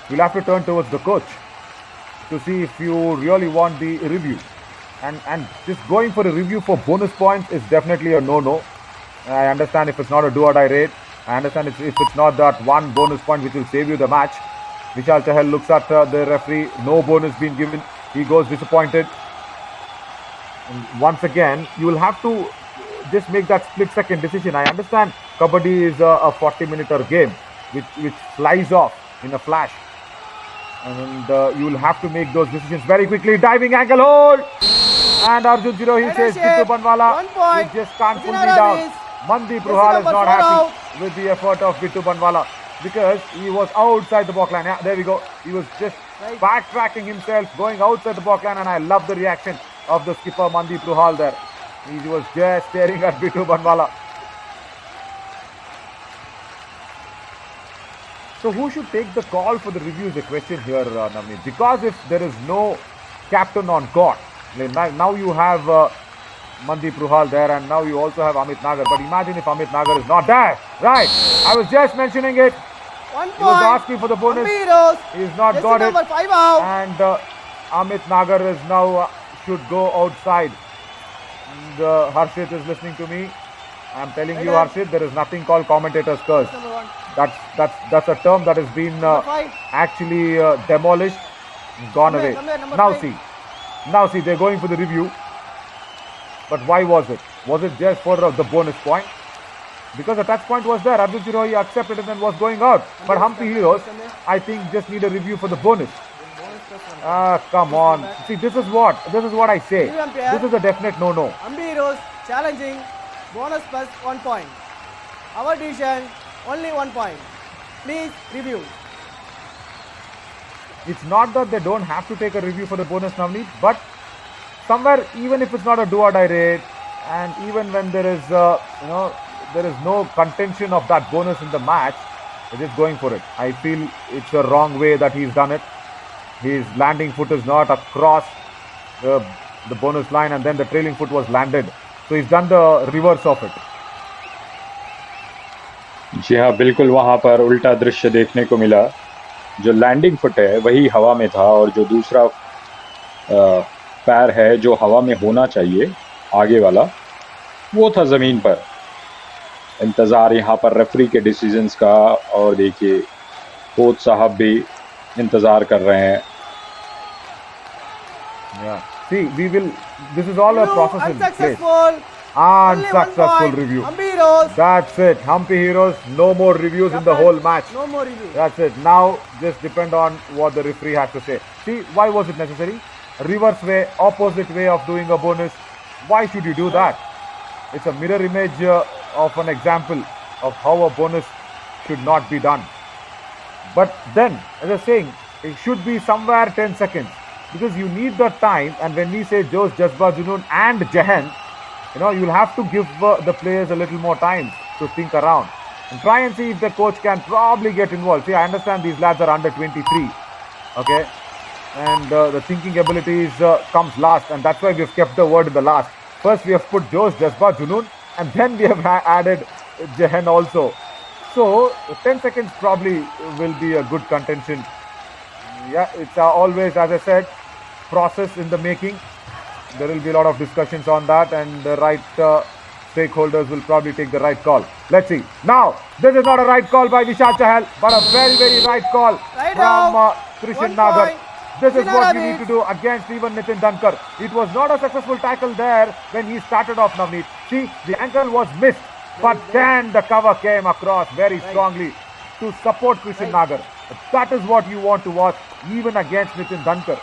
you'll have to turn towards the coach to see if you really want the review. And just going for a review for bonus points is definitely a no-no. I understand if it's not a do-or-die raid. I understand if it's not that one bonus point which will save you the match. Vishal Chahal looks at the referee, no bonus being given. He goes disappointed. And once again, you will have to just make that split-second decision. I understand Kabaddi is a 40-minute game which flies off in a flash. And you will have to make those decisions very quickly. Diving angle hold! And Arjun Sirohi says, Bittu Banwala, you just can't pull me down. Mandeep Ruhal is not happy with the effort of Bittu Banwala, because he was outside the block line. Yeah, there we go. He was just backtracking himself, going outside the block line, and I love the reaction of the skipper Mandeep Ruhal there. He was just staring at Bittu Banwala. So who should take the call for the review is the question here, Navneet. Because if there is no captain on court, now you have Mandeep Ruhal there, and now you also have Amit Nagar. But imagine if Amit Nagar is not there. Right. I was just mentioning it. 1 He was point. asking for the bonus. Hampi Heroes. He's not Jersey got it. number 5 out. And Amit Nagar is now should go outside. And, Harshit is listening to me. I'm telling you, Right. Harshit, there is nothing called commentator's curse. Number 1. That's a term that has been Number 5. actually demolished, gone away. Come here, number Now 5. see, they're going for the review. But why was it? Was it just for the bonus point? Because the touch point was there. Arjun Sirohi accepted it and was going out. But Hampi Heroes, I think, just need a review for the bonus. Come on. See, this is what I say. This is a definite no-no. Hampi Heroes challenging. Bonus plus 1 point. Our decision only 1 point. Please review. It's not that they don't have to take a review for the bonus, Navneet, but somewhere, even if it's not a do or die raid, and even when there is, there is no contention of that bonus in the match, they're just going for it. I feel it's a wrong way that he's done it. His landing foot is not across the bonus line, and then the trailing foot was landed. So he's done the reverse of it. जी हाँ, बिल्कुल वहाँ पर उल्टा दृश्य देखने को मिला। जो लैंडिंग फुट है वही हवा में था और जो दूसरा पैर है जो हवा में होना चाहिए आगे वाला, वो था ज़मीन पर। इंतज़ार यहाँ पर रेफरी के डिसीजंस का, और देखिए कोच साहब भी इंतज़ार कर रहे हैं। Yeah. See, this is all a process in place. Unsuccessful. Unsuccessful review. Hampi Heroes. That's it. Hampi Heroes, no more reviews in the whole match. No more review. That's it. Now, just depend on what the referee has to say. See, why was it necessary? Reverse way, opposite way of doing a bonus. Why should you do that? It's a mirror image of an example of how a bonus should not be done. But then, as I was saying, it should be somewhere 10 seconds. Because you need the time, and when we say Jose, Jazba, Junoon and Jahan, you'll have to give the players a little more time to think around. And try and see if the coach can probably get involved. See, I understand these lads are under 23. Okay? And the thinking abilities comes last, and that's why we've kept the word in the last. First we have put Jose, Jazba, Junoon, and then we have added Jahan also. So 10 seconds probably will be a good contention. Yeah, it's always, as I said, process in the making. There will be a lot of discussions on that, and the right stakeholders will probably take the right call. Let's see. Now, this is not a right call by Vishal Chahal, but a very, very right call from Krishan Nagar. This is what you need to do against even Nitin Dhankar. It was not a successful tackle there when he started off, Navneet. See, the ankle was missed, but then the cover came across very strongly to support Krishan Nagar. That is what you want to watch, even against Nitin Dhankar.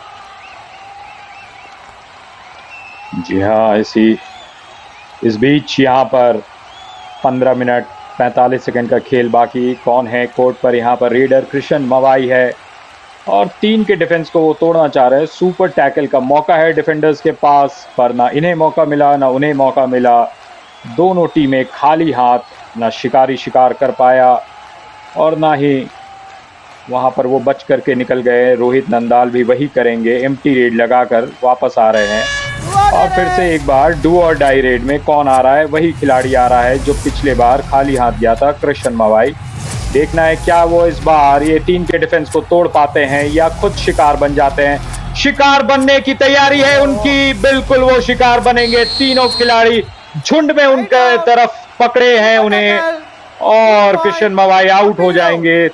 जी हाँ, इस बीच यहाँ पर 15 minute 45 second का खेल बाकी। कौन है court पर? यहाँ पर रेडर कृष्ण मवाई है और 3 के डिफेंस को वो तोड़ना चाह रहे हैं। सुपर टैकल का मौका है डिफेंडर्स के पास, पर ना इन्हें मौका मिला ना उन्हें मौका मिला। दोनों टीमें खाली हाथ, ना शिकारी शिकार कर पाया और ना ही वहाँ पर वो बच करके निकल गए। रोहित नंदाल भी वही करेंगे, एम्प्टी रेड लगाकर वापस आ रहे हैं। और फिर से एक बार डू और डाई रेड में कौन आ रहा है? वही खिलाड़ी आ रहा है जो पिछले बार खाली हाथ गया था, कृष्ण मवाई। देखना है क्या वो इस बार ये 3 के डिफेंस को तोड़ पाते हैं या खुद शिकार बन जाते हैं। शिकार बनने की तैयारी है उनकी, बिल्कुल वो शिकार बनेंगे। तीनों खिलाड़ी झुंड में उनके तरफ पकड़े हैं उन्हें, और कृष्ण मवाई आउट हो जाएंगे।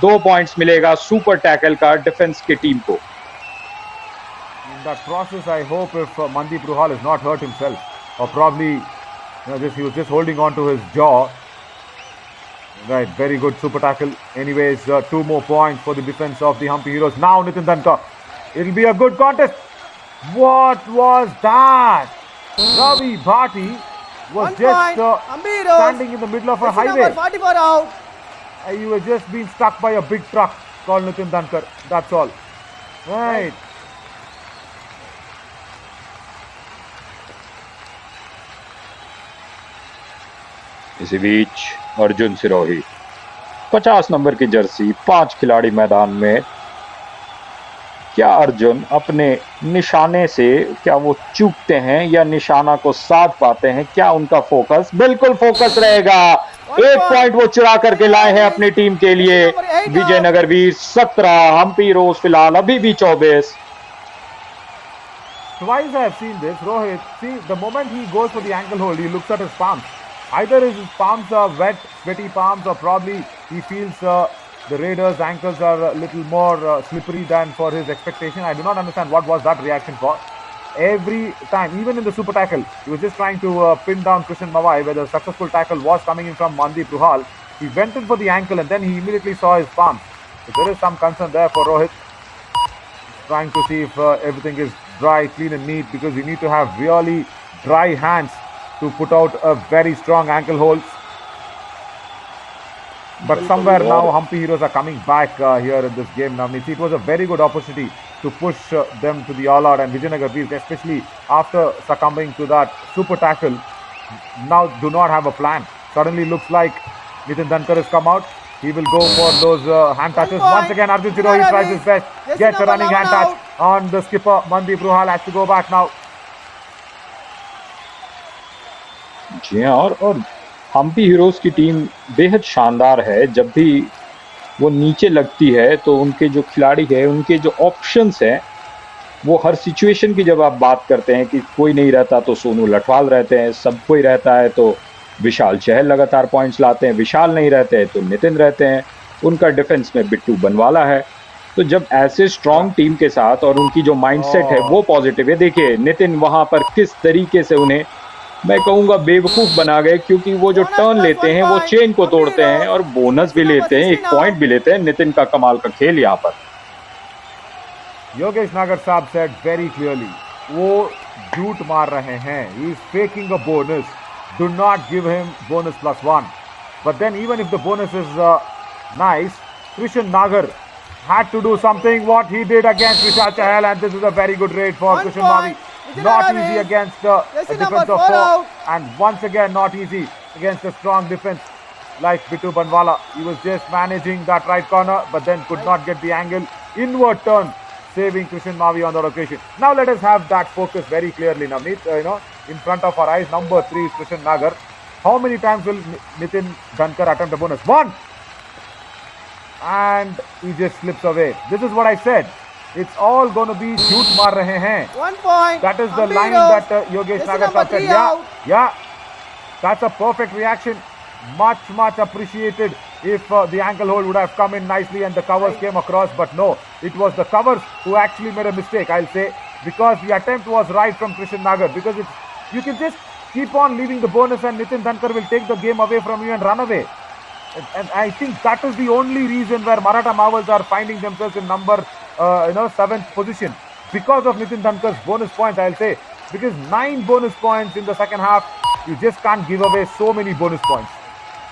2 पॉइंट्स मिलेगा सुपर टैकल का डिफेंस की टीम को। In that process, I hope if Mandeep Ruhal is not hurt himself, or probably he was just holding on to his jaw. Right, very good super tackle. Anyways, 2 more points for the defense of the Hampi Heroes. Now Nitin Dhankar. It'll be a good contest. What was that? Ravi Bhati was just standing in the middle of a highway. 44 out. You were just being struck by a big truck called Nitin Dhankar. That's all. Right. इसी बीच Arjun Sirohi 50 number की Jersey, 5 खिलाड़ी मैदान में। क्या अर्जुन अपने निशाने से क्या वो चूकते हैं या निशाना को साध पाते हैं? क्या उनका फोकस? बिल्कुल फोकस रहेगा। एक पॉइंट वो चुरा करके लाए हैं अपनी टीम के लिए। विजयनगर वीर 17, हम्पी हीरोज फिलहाल अभी भी 24। Twice I have seen this, Rohit. See, the moment he goes for the ankle hold, he looks at his palms. Either his palms are wet, sweaty palms, or probably he feels the Raiders' ankles are a little more slippery than for his expectation. I do not understand what was that reaction for. Every time, even in the super tackle, he was just trying to pin down Krishan Mawai, where the successful tackle was coming in from Mandeep Ruhal. He went in for the ankle and then he immediately saw his palms. So there is some concern there for Rohit. Trying to see if everything is dry, clean and neat, because you need to have really dry hands to put out a very strong ankle holds. But somewhere now Hampi Heroes are coming back here in this game now. It was a very good opportunity to push them to the all-out, and Vijayanagara Veers, especially after succumbing to that super tackle, now do not have a plan. Suddenly looks like Nitin Dhankar has come out. He will go for those hand touches. Once again, Arjun Sirohi tries his best. Gets a running hand touch on the skipper. Mandeep Ruhal has to go back now. जी हाँ, और Hampi heroes की team बेहद शानदार है। जब भी वो नीचे लगती है तो उनके जो खिलाड़ी है, उनके जो ऑप्शंस हैं, वो हर सिचुएशन की जब आप बात करते हैं कि कोई नहीं रहता तो सोनू लठवाल रहते हैं, सब कोई रहता है तो विशाल चहल लगातार पॉइंट्स लाते हैं, विशाल नहीं रहते हैं तो नितिन रहते हैं, उनका डिफेंस में बिट्टू बनवाला है। तो जब ऐसे स्ट्रॉन्ग टीम के साथ और उनकी जो माइंडसेट है वो पॉजिटिव है, देखिए नितिन वहां पर किस तरीके से उन्हें मैं कहूंगा बेवकूफ बना गए, क्योंकि वो जो टर्न लेते हैं वो चेन को तोड़ते हैं और बोनस भी लेते हैं, एक पॉइंट भी लेते हैं। नितिन का कमाल का खेल यहाँ पर। योगेश नागर साहब सेड वेरी क्लियरली, वो झूठ मार रहे हैं. He is faking a bonus. Do not give him bonus +1. But then even if the bonus is nice, Krishan Nagar had to do something what he did against Vishal Chahal, and this is a very good raid for Krishan Mavi. Not easy against a defense of 4, and once again not easy against a strong defense like Bittu Banwala. He was just managing that right corner but then could not get the angle. Inward turn saving Krishan Mavi on that occasion. Now let us have that focus very clearly, Navneet. In front of our eyes, number 3 is Krishan Nagar. How many times will Nitin Dhankar attempt a bonus? 1! And he just slips away. This is what I said. It's all going to be shoot mar rahe hain. 1 point. That is the line that Yogesh Nagar said. Yeah. That's a perfect reaction. Much appreciated if the ankle hold would have come in nicely and the covers came across. But no, it was the covers who actually made a mistake, I'll say. Because the attempt was right from Krishan Nagar. Because you can just keep on leaving the bonus and Nitin Dhankar will take the game away from you and run away. And I think that is the only reason where Maratha Marvels are finding themselves in number 7th position. Because of Nitin Dhankar's bonus points, I'll say. Because 9 bonus points in the second half, you just can't give away so many bonus points.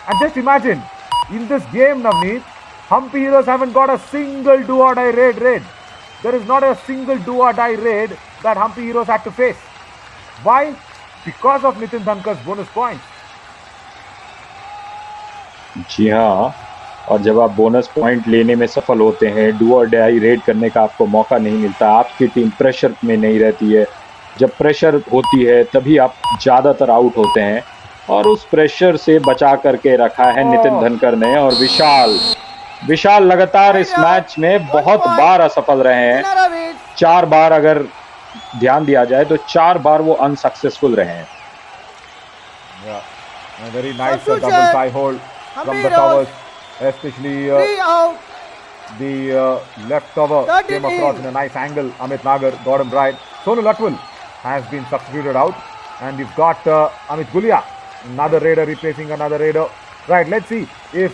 And just imagine, in this game, Navneet, Hampi Heroes haven't got a single do-or-die raid. There is not a single do-or-die raid that Hampi Heroes had to face. Why? Because of Nitin Dhankar's bonus points. जी हाँ, और जब आप bonus point लेने में सफल होते हैं, do और डाई रेड करने का आपको मौका नहीं मिलता, आपकी टीम प्रेशर में नहीं रहती है। जब प्रेशर होती है तभी आप ज़्यादातर आउट होते हैं, और उस प्रेशर से बचा करके रखा है नितिन धनकर ने। और विशाल लगातार इस मैच में बहुत बार असफल रहे हैं। 4 बार अगर ध्यान दिया जाए तो 4 बार वो अनसक्सेसफुल रहे हैं। Very nice double tie hold from the covers, especially the left cover came across in a nice angle. Amit Nagar got him right. Sonu Latwal has been substituted out, and you've got Amit Gulia, another raider replacing another raider. Right, let's see if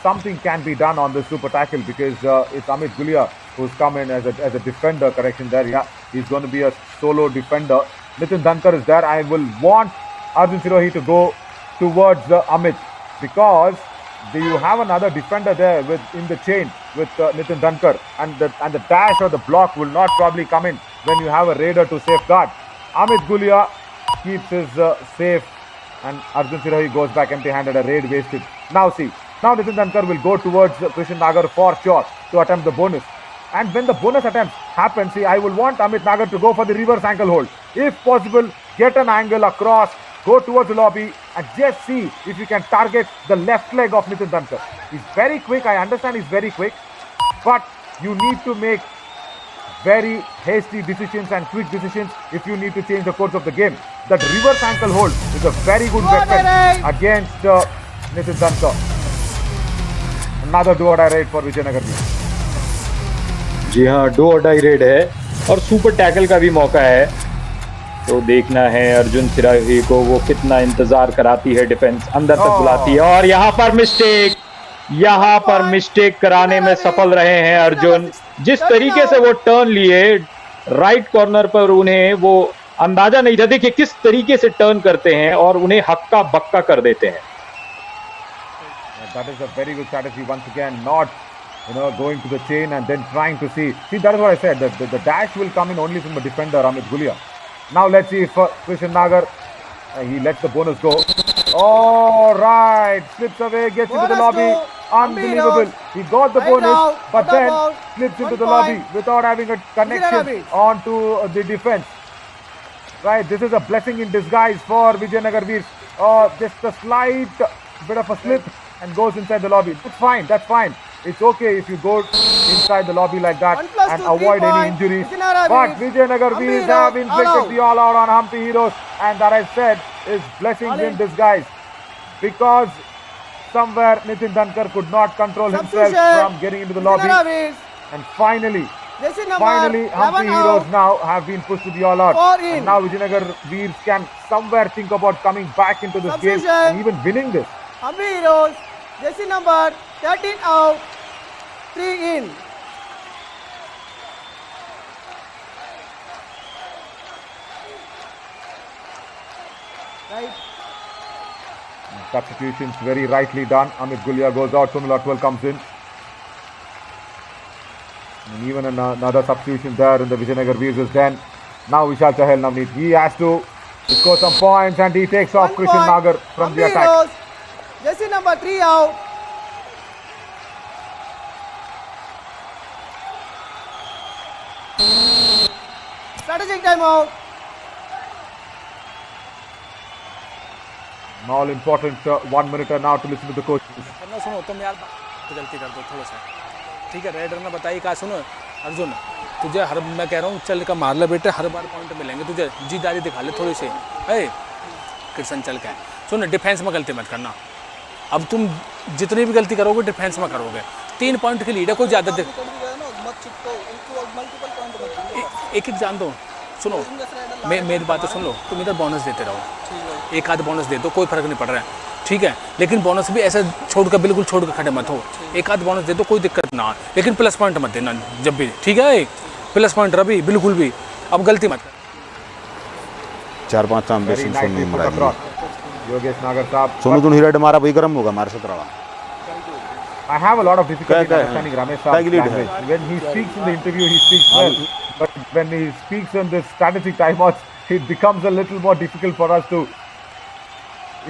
something can be done on this super tackle, because it's Amit Gulia who's come in as a defender. Correction there, yeah. He's going to be a solo defender. Nitin Dhankar is there. I will want Arjun Sirohi to go towards Amit, because you have another defender there in the chain with Nitin Dhankar, and the dash or the block will not probably come in when you have a raider to safeguard. Amit Gulia keeps his safe, and Arjun Sirohi goes back empty-handed, a raid wasted. Now Nitin Dhankar will go towards Krishan Nagar for sure to attempt the bonus. And when the bonus attempt happens, see, I will want Amit Nagar to go for the reverse ankle hold. If possible, get an angle across, go towards the lobby, and just see if you can target the left leg of Nitin Dhankar. He's very quick. I understand he's very quick, but you need to make very hasty decisions and quick decisions if you need to change the course of the game. That reverse ankle hold is a very good weapon against Nitin Dhankar. Another do-or-die raid for Vijayanagara Veers. जी हाँ, do और die red है और super tackle का भी मौका है, तो देखना है अर्जुन सिरोही को वो कितना इंतजार कराती है, डिफेंस अंदर तक बुलाती है और यहाँ पर मिस्टेक कराने में सफल रहे हैं अर्जुन। जिस तरीके से वो टर्न लिए राइट कॉर्नर पर, उन्हें वो अंदाजा नहीं था, देखिए किस तरीके से टर्न करते हैं और उन्हें हक्का बक्का कर देते हैं। That is a very good strategy once again, not going to the chain and then trying to see. That is what I said. The dash will come in only from the defender, Amit Gulia. Now let's see if Krishan Nagar, he lets the bonus go. All right, slips away, gets into the lobby. Unbelievable. He got the bonus, but then slips into the lobby without having a connection onto the defense. Right, this is a blessing in disguise for Vijayanagara Veers. Just a slight bit of a slip and goes inside the lobby. That's fine, that's fine. It's okay if you go inside the lobby like that and avoid any injuries. But Vijayanagara Veers have inflicted the all-out on Hampi Heroes, and that I said is blessings in disguise, because somewhere Nitin Dhankar could not control himself from getting into the lobby. And finally Hampi Heroes now have been pushed to the all-out. And now Vijayanagara Veers can somewhere think about coming back into this game and even winning this. Hampi Heroes, jersey number 13 out, 3 in. Right. Substitutions very rightly done. Amit Gulia goes out, Sunil Atwal comes in. And even another substitution there in the Vijayanagara Veers is done. Now Vishal Chahal Navneet, he has to score some points and he takes off Krishan Nagar from the attack. Heroes, jersey number 3 out. Strategic timeout. All important 1 minute now to listen to the coaches. सुनो तुम यार गलती कर दो थोड़ा सा, ठीक है। रेडर ने बताई कहा, सुनो अर्जुन तुझे मैं कह रहा हूँ चल का मार ले बेटे, हर बार पॉइंट मिलेंगे तुझे, जीतदारी दिखा ले थोड़ी सी। कृष्ण चल का सुन, डिफेंस में गलती मत करना। अब तुम जितनी भी गलती करोगे डिफेंस में करोगे। 3 पॉइंट की लीड है, कोई ज़्यादा एक जान दो। सुनो मेरी बातें सुन लो, तुम इधर बोनस देते रहो, एक आध बोनस दे दो, कोई फर्क नहीं पड़ रहा है, ठीक है। लेकिन बोनस भी ऐसे छोड़कर बिल्कुल छोड़कर खड़े मत हो, एक आध बोनस दे दो, कोई दिक्कत ना, लेकिन प्लस पॉइंट मत देना जब भी, ठीक है। प्लस पॉइंट रवि बिल्कुल भी अब गलती मत कर। 4-5 एम्बिशन सुनने में रहा योगेश नागर साहब, सोनू तुम हिरेड मारा वही गर्म होगा हमारे 17 I have a lot of difficulty understanding Ramesh Saab's language. When he speaks in the interview, he speaks well, but when he speaks in the strategic timeouts, it becomes a little more difficult for us to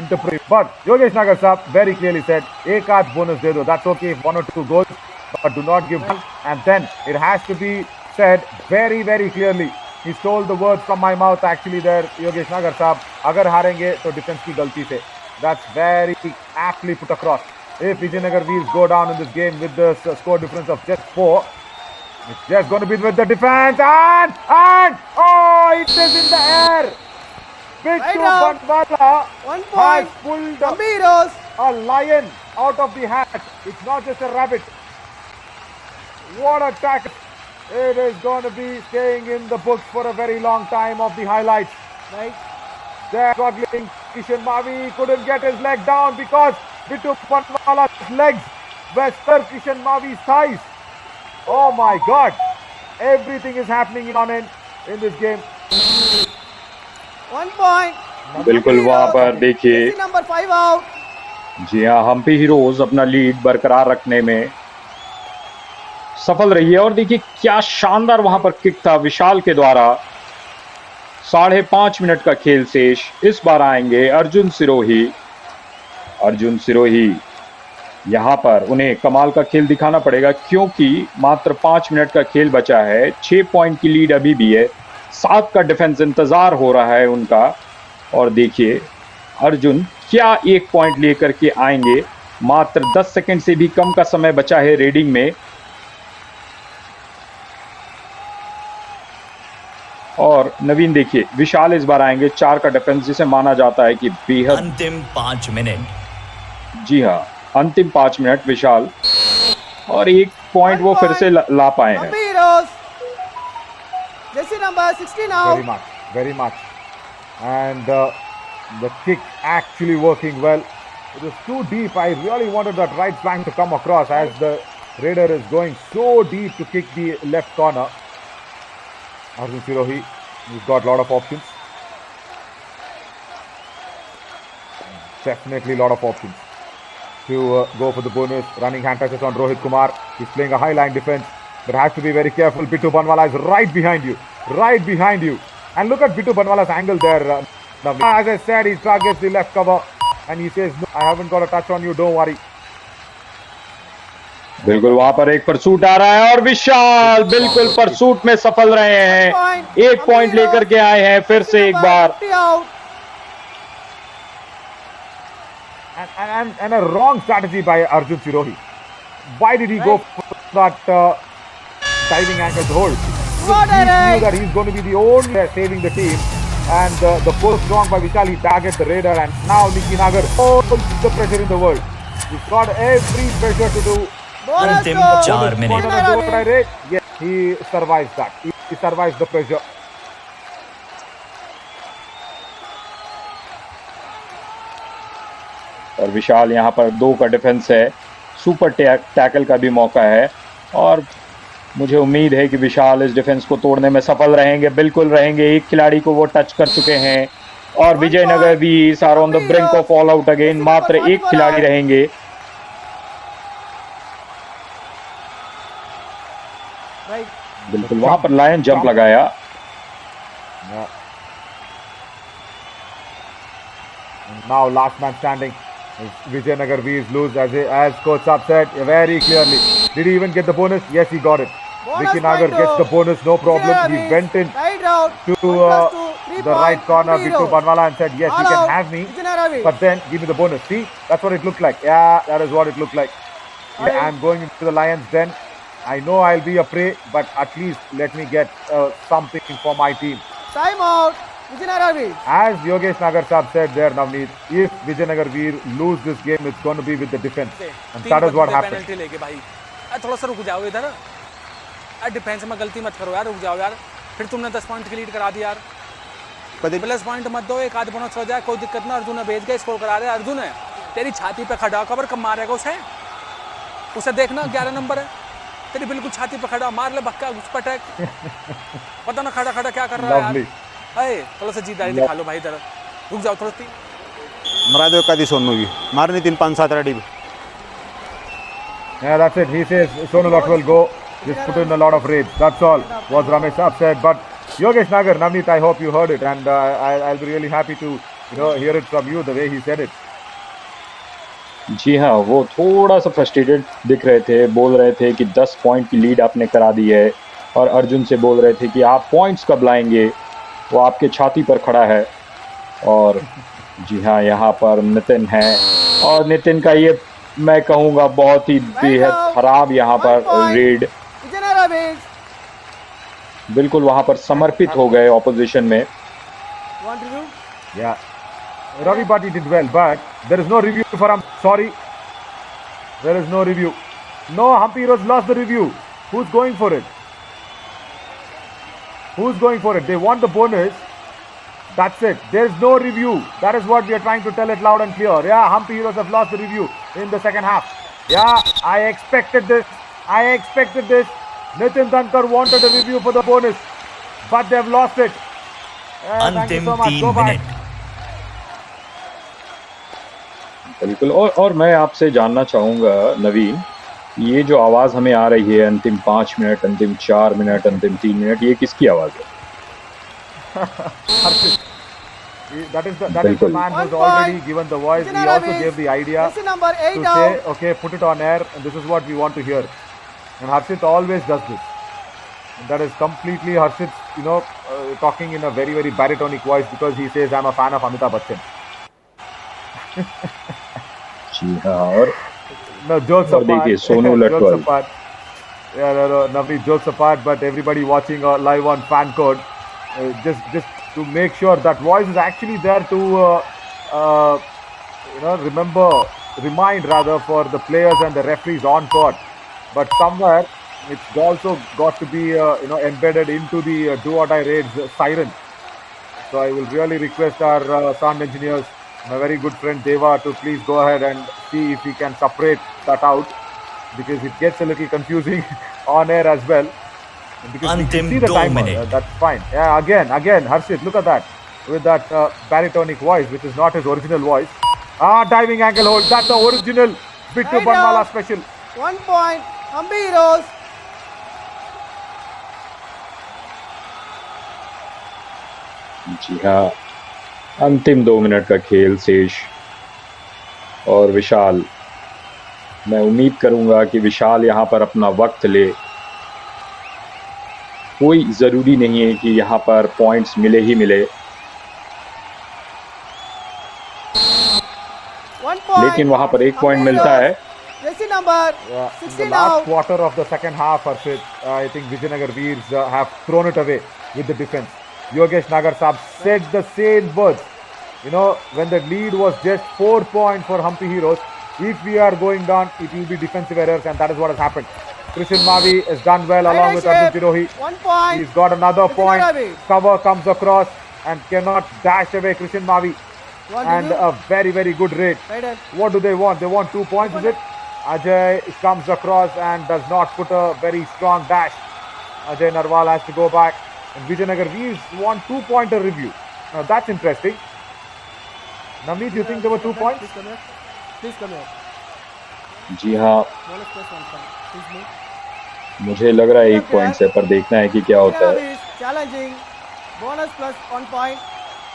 interpret. But Yogesh Nagar Saab very clearly said, "Ek aadh bonus de do." That's okay if 1 or 2 goals, but do not give one. And then it has to be said very, very clearly. He stole the words from my mouth actually there, Yogesh Nagar Saab. Agar harenge to defense ki galti se. That's very aptly put across. If Vijayanagara Veers go down in this game with the score difference of just 4, it's just going to be with the defense, and oh, it is in the air. Bittu Bandwala has pulled a lion out of the hat. It's not just a rabbit. What a tackle. It is going to be staying in the books for a very long time of the highlights. Right. They're struggling. Kishan Mavi couldn't get his leg down because Bittu Bandwala's legs were stuck Kishan Mavi's thighs. Oh my God! Everything is happening on end in this game. 1 point. बिल्कुल वहां पर देखिए, Jersey number 5 out. जी हाँ, Hampi heroes अपना lead बरकरार रखने में सफल रही है। और देखिए क्या शानदार वहां पर किक था विशाल के द्वारा। 5.5 मिनट का खेल शेष। इस बार आएंगे अर्जुन सिरोही। यहाँ पर उन्हें कमाल का खेल दिखाना पड़ेगा, क्योंकि मात्र 5 मिनट का खेल बचा है। 6 पॉइंट की लीड अभी भी है। 7 का डिफेंस इंतजार हो रहा है उनका। और देखिए अर्जुन क्या 1 पॉइंट लेकर के आएंगे। मात्र 10 सेकंड से भी कम का समय बचा है रेडिंग में। और नवीन देखिए विशाल इस बार आएंगे। 4 का डिफेंस जिसे माना जाता है कि बेहद। अंतिम 5 मिनट। जी हाँ, अंतिम 5 मिनट विशाल। और 1 पॉइंट वो फिर से ला पाए हैं। Jersey number 16 out. Very much. And the kick actually working well. It was too deep. I really wanted that right flank to come across as the Raider is going so deep to kick the left corner. Arjun Sirohi, he's got a lot of options. Definitely a lot of options to go for the bonus. Running hand touches on Rohit Kumar. He's playing a high line defense, but has to be very careful. Bittu Banwala is right behind you. Right behind you. And look at Bittu Banwala's angle there. As I said, he targets the left cover and he says, no, I haven't got a touch on you, don't worry. बिल्कुल वहां पर एक pursuit आ रहा है और विशाल बिल्कुल pursuit में सफल रहे हैं। 1 पॉइंट लेकर के आए हैं फिर से एक बार। And a wrong strategy by Arjun Sirohi. Why did he go for that diving ankle hold? He knew that he's going to be the only saving the team. And the post wrong by Vishal, he targets the Raider, and now Nikki Nagar holds the pressure in the world. He's got every pressure to do. अंतिम 4 minute. Yes, he survives that. He survives the pressure. और विशाल यहाँ पर 2 का defence है। Super tackle का भी मौका है और मुझे उम्मीद है कि विशाल इस डिफेंस को तोड़ने में सफल रहेंगे। बिल्कुल रहेंगे। एक खिलाड़ी को वो टच कर चुके हैं और Vijayanagar Veers are on the brink of all out again. मात्र 1 खिलाड़ी रहेंगे। बिल्कुल वहां पर लायन जंप लगाया। Now last man standing. Vijayanagara Veers lose as Coach Saab said very clearly. Did he even get the bonus? Yes, he got it. Vijayanagara gets the bonus, no problem. He went in to the right corner, Bittu Banwala, and said, yes, you can have me, but then give me the bonus. See, that's what it looked like. Yeah, that is what it looked like. Yeah, I'm going into the Lions den. I know I'll be a prey, but at least let me get something for my team. Time out. Vijayanagara Veers. As Yogesh Nagar Saab said there, Navneet, if Vijayanagara Veers lose this game, it's going to be with the defense. And that is what happened. Penalty लेके भाई थोड़ा सा रुक जाओ इधर। Defence में गलती मत करो यार, रुक जाओ यार। फिर तुमने 10 पॉइंट की लीड करा दी यार। प्लस पॉइंट मत दो, एक आध बोनस हो जाए, कोई दिक्कत ना। अर्जुन ने भेज के स्कोर करा रहे। अर्जुन है तेरी छाती पे खड़ा कवर कब मारेगा उसे देखना। 11 नंबर है तेरी, बिल्कुल छाती पे खड़ा मार ले भक्का घुसपटक। पता ना खड़ा खड़ा क्या कर रहा है यार। थोड़ा सा जीत दिखा लो भाई इधर। रुक जाओ थोड़ी सी। मरादो का दी सोनू की मारनी 3 5 7 ready. Yeah, that's it. He says Sonu Lat will go. Just put in a lot of rage. That's all. Was Ramesh upset? But Yogesh Nagar, Navneet, I hope you heard it, and I'll be really happy to hear it from you the way he said it. जी हाँ, वो थोड़ा सा frustrated दिख रहे थे। बोल रहे थे कि 10 पॉइंट की लीड आपने करा दी है और अर्जुन से बोल रहे थे कि आप पॉइंट्स कब लाएंगे। वो आपके छाती पर खड़ा है। और जी हाँ, यहाँ पर नितिन है और नितिन का ये मैं कहूँगा बहुत ही बेहद खराब यहाँ पर रेड। बिल्कुल वहाँ पर समर्पित हो गए ऑपोजिशन में। Yeah, Ravi Bhatti did well, but there is no review for him. Sorry, there is no review. No, Hampi Heroes lost the review. Who's going for it? Who's going for it? They want the bonus. That's it. There's no review. That is what we are trying to tell it loud and clear. Yeah, Hampi Heroes have lost the review in the second half. Yeah, I expected this. Nitin Dhankar wanted a review for the bonus, but they've lost it. Thank you so much. Go back. बिल्कुल। और मैं आपसे जानना चाहूँगा नवीन, ये जो आवाज़ हमें आ रही है अंतिम 5 मिनट, अंतिम 4 मिनट, अंतिम 3 मिनट, ये किसकी आवाज़ है? That is the बिल्कुल। man who's 1 already point. given the voice. He Vijayanagara also Veers. gave the idea Jersey number 8 to down. say, okay, put it on air, and this is what we want to hear. And Harshit always does this. And that is completely Harshit, talking in a very, very baritonic voice because he says, I'm a fan of Amitabh Bachchan. जी हाँ, और No, jokes और apart. देखिए Sonu Jokes Latwal. apart. Yeah, no, Navneet, jokes apart, but everybody watching live on fan code, just to make sure that voice is actually there to, remind rather for the players and the referees on court. But somewhere it's also got to be, embedded into the do or die raids siren. So I will really request our sound engineers, my very good friend Deva, to please go ahead and see if we can separate that out, because it gets a little confusing on air as well. Because we can अंतिम see the 2 timer, minute. that's fine. Yeah, again, Harshit, look at that. With that baritonic voice, which is not his original voice. Diving ankle hold, that's the original Bittu Right Banwala down. special. 1 point. Hampi Heroes. जी हाँ, अंतिम 2 minute का खेल शेष। और विशाल, मैं उम्मीद करूंगा कि विशाल यहाँ पर अपना वक्त ले। कोई ज़रूरी नहीं है कि यहाँ पर पॉइंट्स मिले ही मिले, 1 point. लेकिन वहाँ पर 1 पॉइंट Hampi मिलता Heroes. है। Jersey number Yeah, in the 16 last out. quarter of the second half, Harshit, I think Vijayanagara Veers have thrown it away with the defense. Yogesh Nagar Saab said the same words. When the lead was just 4 points for Hampi Heroes, if we are going down, it will be defensive errors, and that is what has happened. Krishan Mavi has done well along with Arjun Tirohi. 1 point. He's got another point. Vijayanagara Veers. Cover comes across and cannot dash away Krishan Mavi. One And review. a very, very good raid. Right hand. What do they want? They want 2 points, is it? Ajay comes across and does not put a very strong dash. Ajay Narwal has to go back. And Vijayanagara Veers want 2-pointer review. Now that's interesting. Navneet, you think there were 2 points? Please come here. Please come here. जी हाँ, Bonus plus 1 point. Please move. मुझे लग रहा है 1 point से, पर देखना है कि क्या होता Vijayanagara है। Veers challenging. Bonus plus 1 point.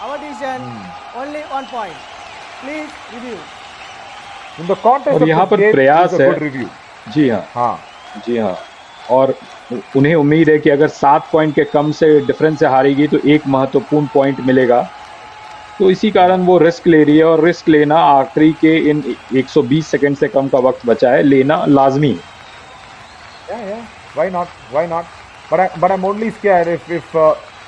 Our decision only 1 point. Please review. In the context और of यहाँ this पर game, प्रयास it's a है। good review. जी हाँ, हाँ. जी हाँ, और उन्हें उम्मीद है कि अगर 7 पॉइंट के कम से डिफरेंस से हारेगी तो एक महत्वपूर्ण पॉइंट मिलेगा। तो इसी कारण वो रिस्क ले रही है, और रिस्क लेना आखिरी के इन 120 सेकंड से कम का वक्त बचा है, लेना लाजमी है। Yeah. Why not? Why not? But I'm only scared if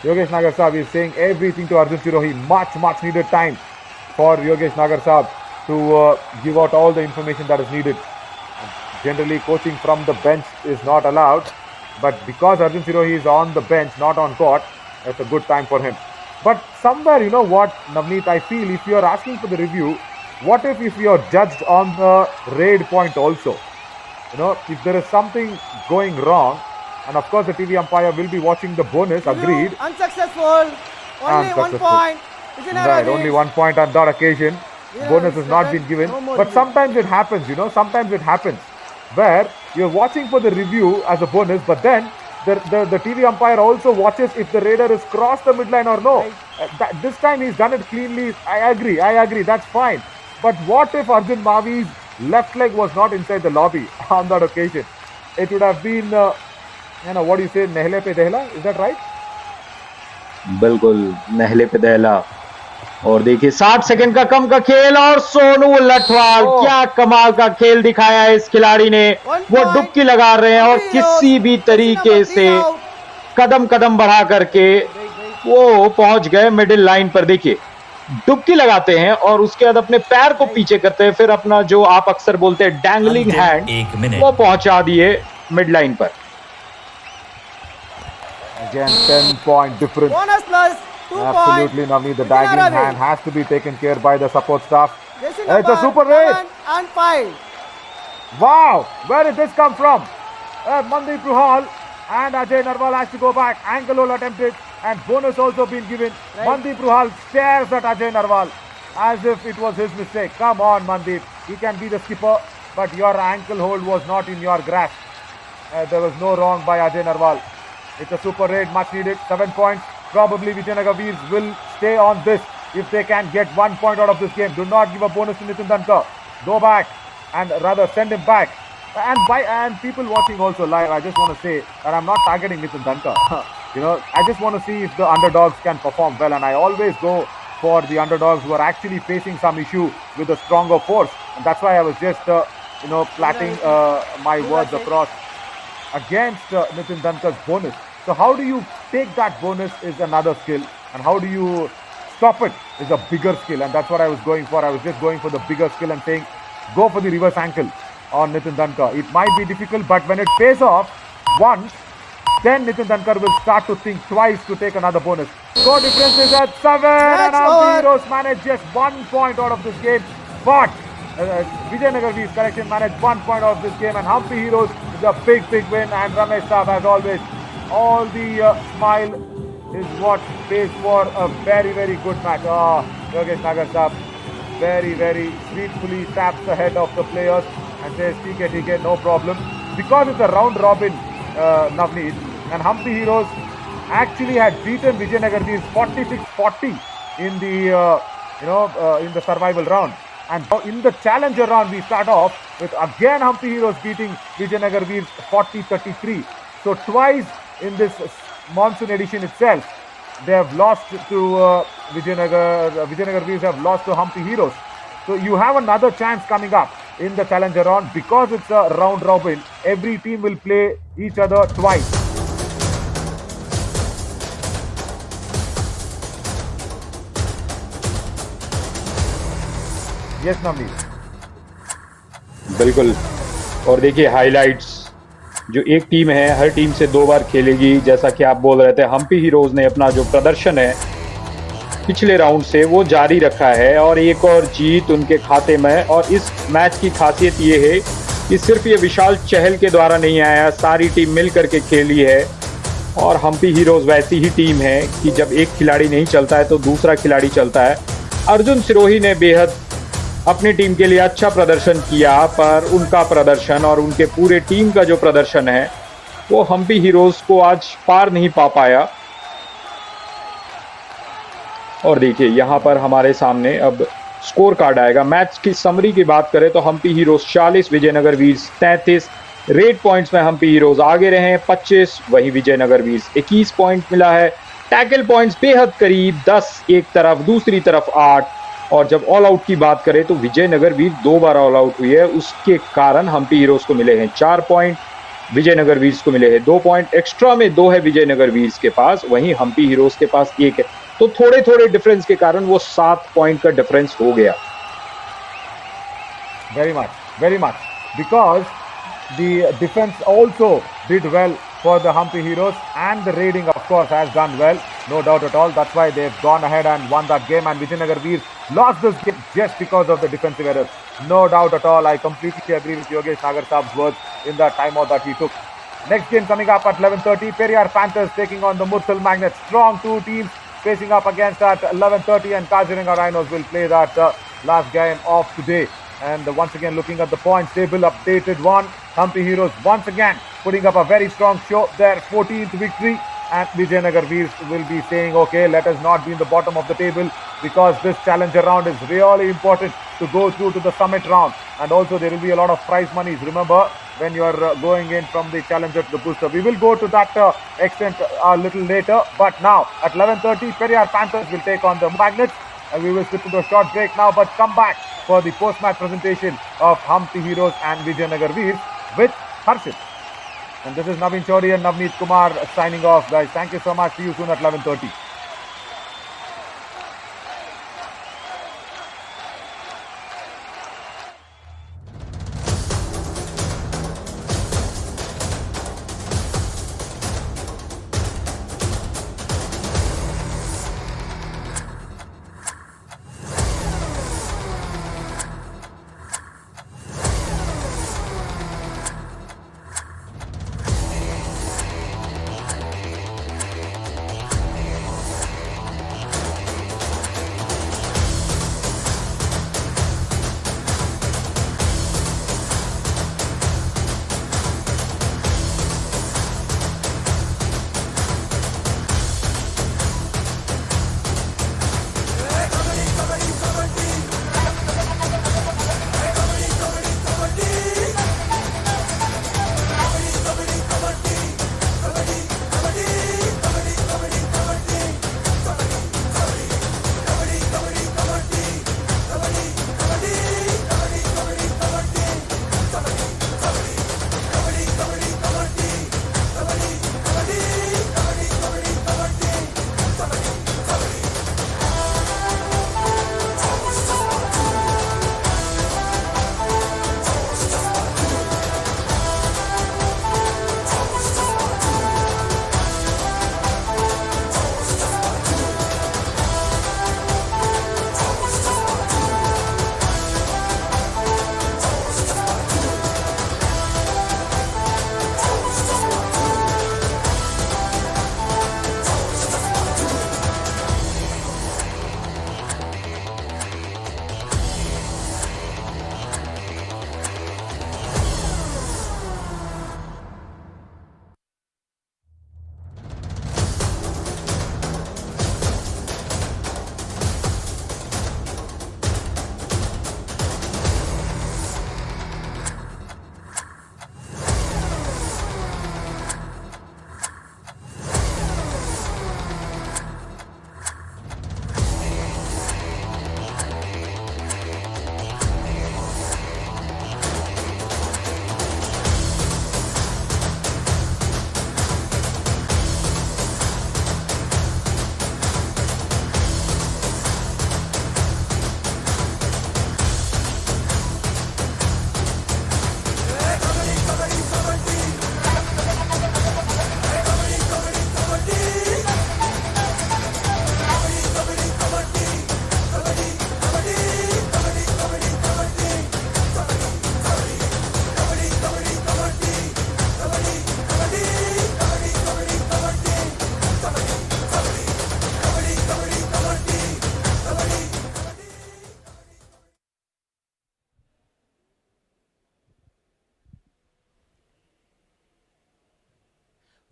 Yogesh Nagar Saab is saying everything to Arjun Tirohi. Much needed time for Yogesh Nagar Saab to give out all the information that is needed. Generally, coaching from the bench is not allowed, but because Arjun Tirohi is on the bench, not on court, it's a good time for him. But somewhere, you know what, Navneet, I feel if you are asking for the review, what if you are judged on the raid point also? If there is something going wrong, and of course the TV umpire will be watching the bonus, agreed. Review unsuccessful. Only 1 Unsuccessful. point. Vijayanagara Right, Veers. only 1 point on that occasion. Yeah, Bonus has not second, been given. no more But review. sometimes it happens, sometimes it happens where you're watching for the review as a bonus, but then the TV umpire also watches if the raider has crossed the midline or no. This time he's done it cleanly. I agree, that's fine. But what if Arjun Mavi's left leg was not inside the lobby on that occasion? It would have been, what do you say, Nehle pe dehla? Is that right? बिल्कुल, नहले पे दहला। और देखिए 60 second का कम का खेल, और सोनू लठवाल, क्या कमाल का खेल दिखाया है इस खिलाड़ी ने। वो डुबकी लगा रहे हैं और किसी भी तरीके से कदम कदम बढ़ा करके वो पहुंच गए मिडिल लाइन पर। देखिए डुबकी लगाते हैं और उसके बाद अपने पैर को पीछे करते हैं, फिर अपना जो आप अक्सर बोलते हैं डैंगलिंग हैंड, 1 मिनट। वो पहुंचा दिए मिड लाइन पर। Again, 10-point difference. Bonus plus 2 Absolutely, points. Navneet. The Vijayanagara dangling Veers. hand has to be taken care by the support staff. Jersey It's a number super raid. 7 and 5. Wow, where did this come from? Mandeep Ruhal and Ajay Narwal has to go back. Ankle hold attempted, and bonus also been given. Right. Mandeep Ruhal stares at Ajay Narwal as if it was his mistake. Come on, Mandeep. He can be the skipper, but your ankle hold was not in your grasp. There was no wrong by Ajay Narwal. It's a super raid, much needed. 7 points. Probably Vijayanagara Veers will stay on this. if they can get 1 point out of this game. Do not give a bonus to Nitin Dankar. Go back and rather send him back. And people watching also live, I just want to say that I'm not targeting Nitin Dankar. I just want to see if the underdogs can perform well, and I always go for the underdogs who are actually facing some issue with a stronger force, and that's why I was just platting my words across against Nitin Dankar's bonus. So how do you take that bonus is another skill, and how do you stop it is a bigger skill, and that's what I was going for. I was just going for the bigger skill and saying go for the reverse ankle on Nitin Dankar. It might be difficult, but when it pays off once, then Nitin Dankar will start to think twice to take another bonus. Score difference is at 7, and Hampi Heroes managed just 1 point out of this game. But Vijayanagara Veers correction managed 1 point out of this game, and Hampi Heroes is a big win. And Ramesh Saab, as always, all the smile is what pays for a very good match. Vijayanagara Saab very sweetly taps the head of the players and says, TK, no problem. Because it's a round robin, Navneet, and Hampi Heroes actually had beaten Vijayanagara Veers 46-40 in the survival round. And in the challenger round, we start off with again Hampi Heroes beating Vijayanagara Veers 40-33. So twice in this monsoon edition itself, they have lost to Vijayanagara Veers have lost to Hampi Heroes. So you have another chance coming up in the challenger round. Because it's a round robin, every team will play each other twice. Yes, Navneet. बिल्कुल। और देखिए highlights, जो एक team है हर team से 2 बार खेलेगी। जैसा कि आप बोल रहे थे, हम्पी हीरोज ने अपना जो प्रदर्शन है पिछले राउंड से वो जारी रखा है और एक और जीत उनके खाते में। और इस मैच की खासियत ये है कि सिर्फ ये विशाल चहल के द्वारा नहीं आया, सारी टीम मिल करके खेली है। और हम्पी हीरोज वैसी ही टीम है कि जब एक खिलाड़ी नहीं चलता है तो दूसरा खिलाड़ी चलता है। अर्जुन सिरोही ने बेहद अपनी टीम के लिए अच्छा प्रदर्शन किया, पर उनका प्रदर्शन और उनके पूरे टीम का जो प्रदर्शन है वो हम्पी हीरोज को आज पार नहीं पा पाया। और देखिए यहाँ पर हमारे सामने अब स्कोर कार्ड आएगा। मैच की समरी की बात करें तो Hampi Heroes 40, Vijayanagar Veers 33। Raid points में हम्पी हीरोज आगे रहे हैं 25, वहीं विजयनगर वीर्स 21 पॉइंट मिला है। टैकल पॉइंट्स बेहद करीब 10 एक तरफ, दूसरी तरफ 8। और जब ऑल आउट की बात करें तो विजयनगर वीर 2 बार ऑल आउट हुई है, उसके कारण हम्पी हीरोज को मिले हैं 4 पॉइंट, विजयनगर वीर्स को मिले हैं 2 पॉइंट। एक्स्ट्रा में 2 है विजयनगर वीर्स के पास, वहीं हम्पी हीरोज के पास 1 है। तो थोड़े डिफरेंस के कारण वो 7 पॉइंट का डिफरेंस हो गया। Very much. Because the defense also did well for the Hampi Heroes, and the raiding of course has done well, no doubt at all. That's why they've gone ahead and won that game, and Vijayanagara Veers lost this game just because of the defensive errors. No doubt at all. I completely agree with Yogesh Nagar Saab's words in the timeout that he took. Next game coming up at 11:30, Periyar Panthers taking on the Murthal Magnets. Strong two teams facing up against at 11:30, and Kaziranga Rhinos will play that last game of today. And once again, looking at the points table, updated one, Hampi Heroes once again putting up a very strong show, their 14th victory, and Vijayanagara Veers will be saying, okay, let us not be in the bottom of the table, because this challenger round is really important to go through to the summit round, and also there will be a lot of prize monies, remember, when you are going in from the challenger to the booster. We will go to that extent a little later, but now at 11:30, Periyar Panthers will take on the Magnets, and we will slip to a short break now, but come back for the post-match presentation of Hampi Heroes and Vijayanagara Veers with Harshit. And this is Naveen Chaudhary and Navneet Kumar signing off, guys. Thank you so much. See you soon at 11:30.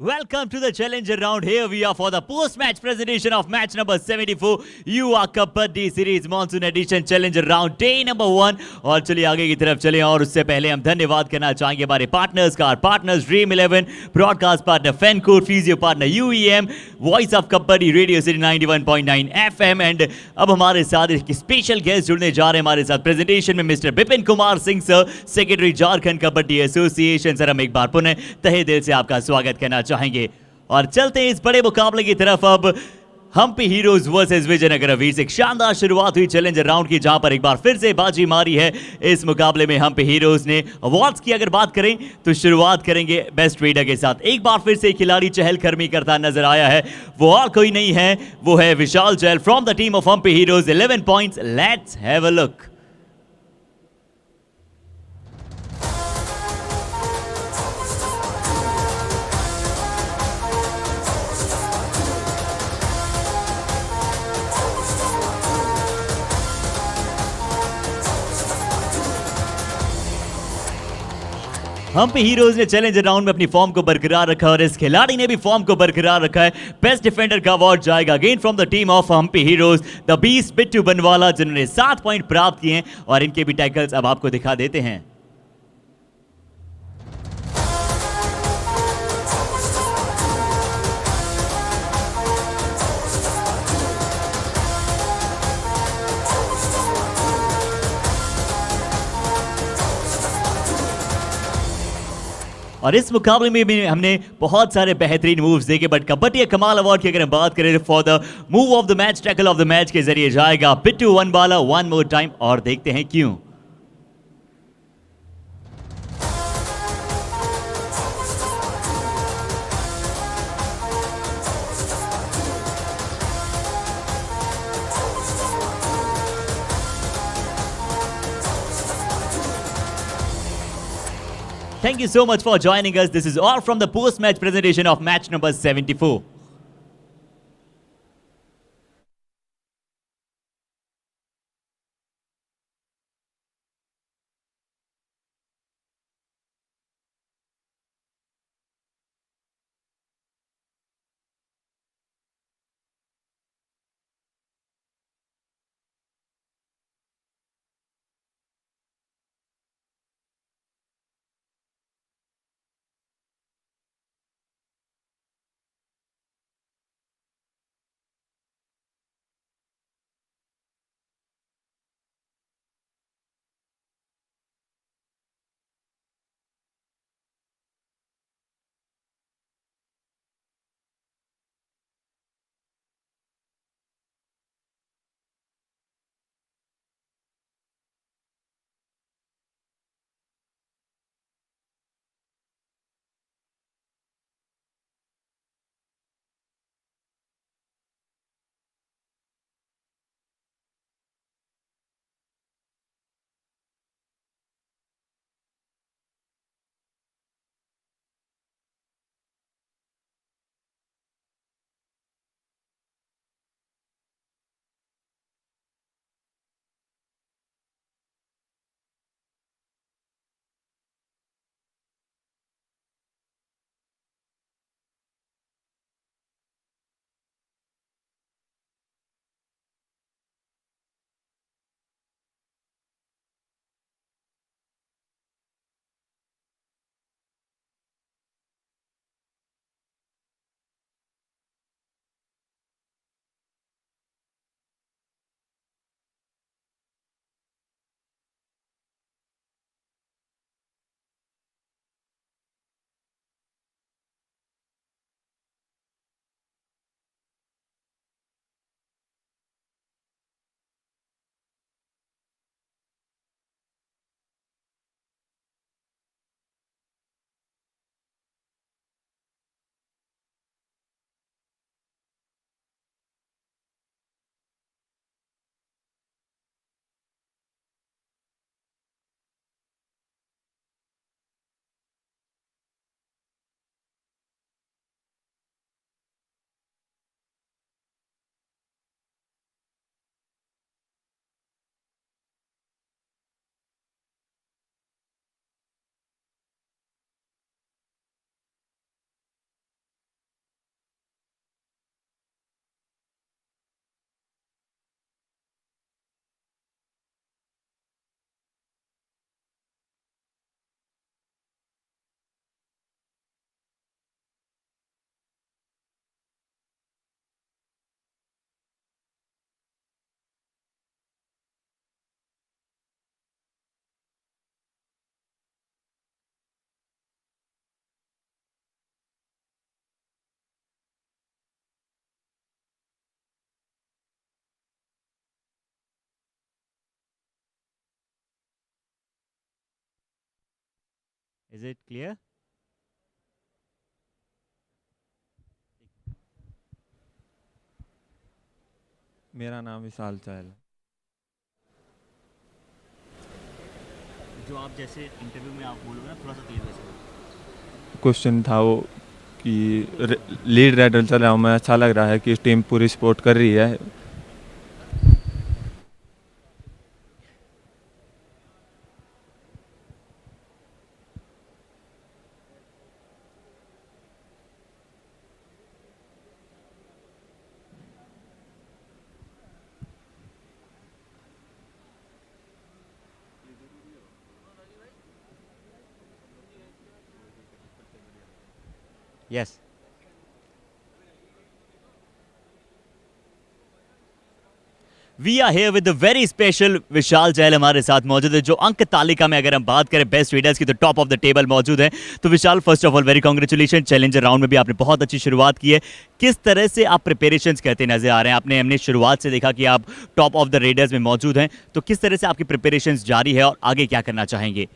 Welcome to the Challenger round. Here we are for the post-match presentation of match number 74 Yuva Kabaddi Series Monsoon Edition Challenger round day number 1. और चलिए आगे की तरफ चलें और उससे पहले हम धन्यवाद करना चाहेंगे हमारे पार्टनर्स का, partners Dream 11, broadcast partner FanCode, physio partner UEM, voice of kabaddi Radio City 91.9 FM. And अब हमारे साथ एक स्पेशल गेस्ट जुड़ने जा रहे हैं हमारे साथ प्रेजेंटेशन में mister Bipin Kumar Singh sir, secretary Jharkhand kabaddi association. Sir हम एक बार पुनः तहे दिल से आपका स्वागत करना चाहेंगे और चलते हैं इस बड़े मुकाबले की तरफ। अब हम्पी हीरोज वर्सेस विजयनगर वीर्स। एक शानदार शुरुआत हुई चैलेंजर राउंड की, जहां पर एक बार फिर से बाजी मारी है इस मुकाबले में हम्पी हीरोज ने। अवार्ड्स की अगर बात करें तो शुरुआत करेंगे बेस्ट रेडर के साथ। एक बार फिर से खिलाड़ी चहलकदमी करता नजर आया है, वो और कोई नहीं है, वो है विशाल जैल from the team of Hampi Heroes. 11 points, let's have a look. Hampi Heroes ने चैलेंजर राउंड में अपनी फॉर्म को बरकरार रखा और इस खिलाड़ी ने भी फॉर्म को बरकरार रखा है। बेस्ट डिफेंडर का अवार्ड जाएगा again from the team of Hampi heroes, the beast Bittu Banwala, जिन्होंने 7 पॉइंट प्राप्त किए हैं और इनके भी टैकल्स अब आपको दिखा देते हैं। और इस मुकाबले में भी हमने बहुत सारे बेहतरीन मूव्स देखे, बट कबड्डी कमाल अवार्ड की अगर हम बात करें for the move of the match, tackle of the match के जरिए जाएगा बिट्टू वनवाला वन मोर टाइम, और देखते हैं क्यों। Thank you so much for joining us. This is all from the post-match presentation of match number 74. Is it clear? मेरा नाम विशाल चाहल है। जो आप जैसे इंटरव्यू में आप बोलोगे ना, थोड़ा सा तेज वैसे। क्वेश्चन था वो कि लीड रेडर चल रहा हूँ मैं, अच्छा लग रहा है कि टीम पूरी सपोर्ट कर रही है। Yes. We are here with the very special Vishal Chahal हमारे साथ मौजूद है, जो अंक तालिका में अगर हम बात करें बेस्ट रीडर्स की तो टॉप ऑफ द टेबल मौजूद है। तो Vishal, first of all very congratulation, challenger round में भी आपने बहुत अच्छी शुरुआत की है। किस तरह से आप प्रिपरेशंस करते नजर आ रहे हैं? आपने हमने शुरुआत से देखा कि आप टॉप ऑफ द रेडर्स में मौजूद हैं, तो किस तरह से आपकी प्रिपरेशंस जारी है और आगे क्या करना चाहेंगे?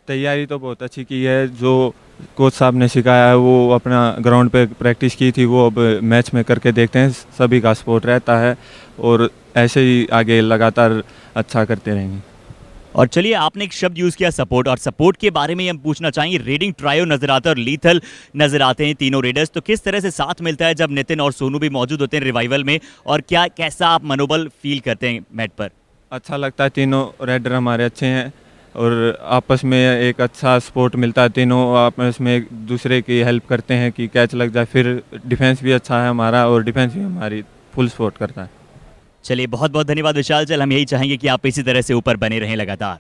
तैयारी तो बहुत अच्छी की है, जो कोच साहब ने सिखाया है वो अपना ग्राउंड पे प्रैक्टिस की थी, वो अब मैच में करके देखते हैं। सभी का सपोर्ट रहता है और ऐसे ही आगे लगातार अच्छा करते रहेंगे। और चलिए, आपने एक शब्द यूज किया सपोर्ट, और सपोर्ट के बारे में हम पूछना चाहेंगे। रेडिंग ट्रायो नजर आता है और लीथल नजर आते हैं तीनों रेडर्स, तो किस तरह से साथ मिलता है जब नितिन और सोनू भी मौजूद होते हैं रिवाइवल में, और क्या कैसा आप मनोबल फील करते हैं मैट पर? अच्छा लगता है, तीनों रेडर हमारे अच्छे हैं और आपस में एक अच्छा सपोर्ट मिलता है। तीनों आपस में एक दूसरे की हेल्प करते हैं कि कैच लग जाए। फिर डिफेंस भी अच्छा है हमारा और डिफेंस भी हमारी फुल सपोर्ट करता है। चलिए, बहुत बहुत धन्यवाद विशाल चल, हम यही चाहेंगे कि आप इसी तरह से ऊपर बने रहें लगातार।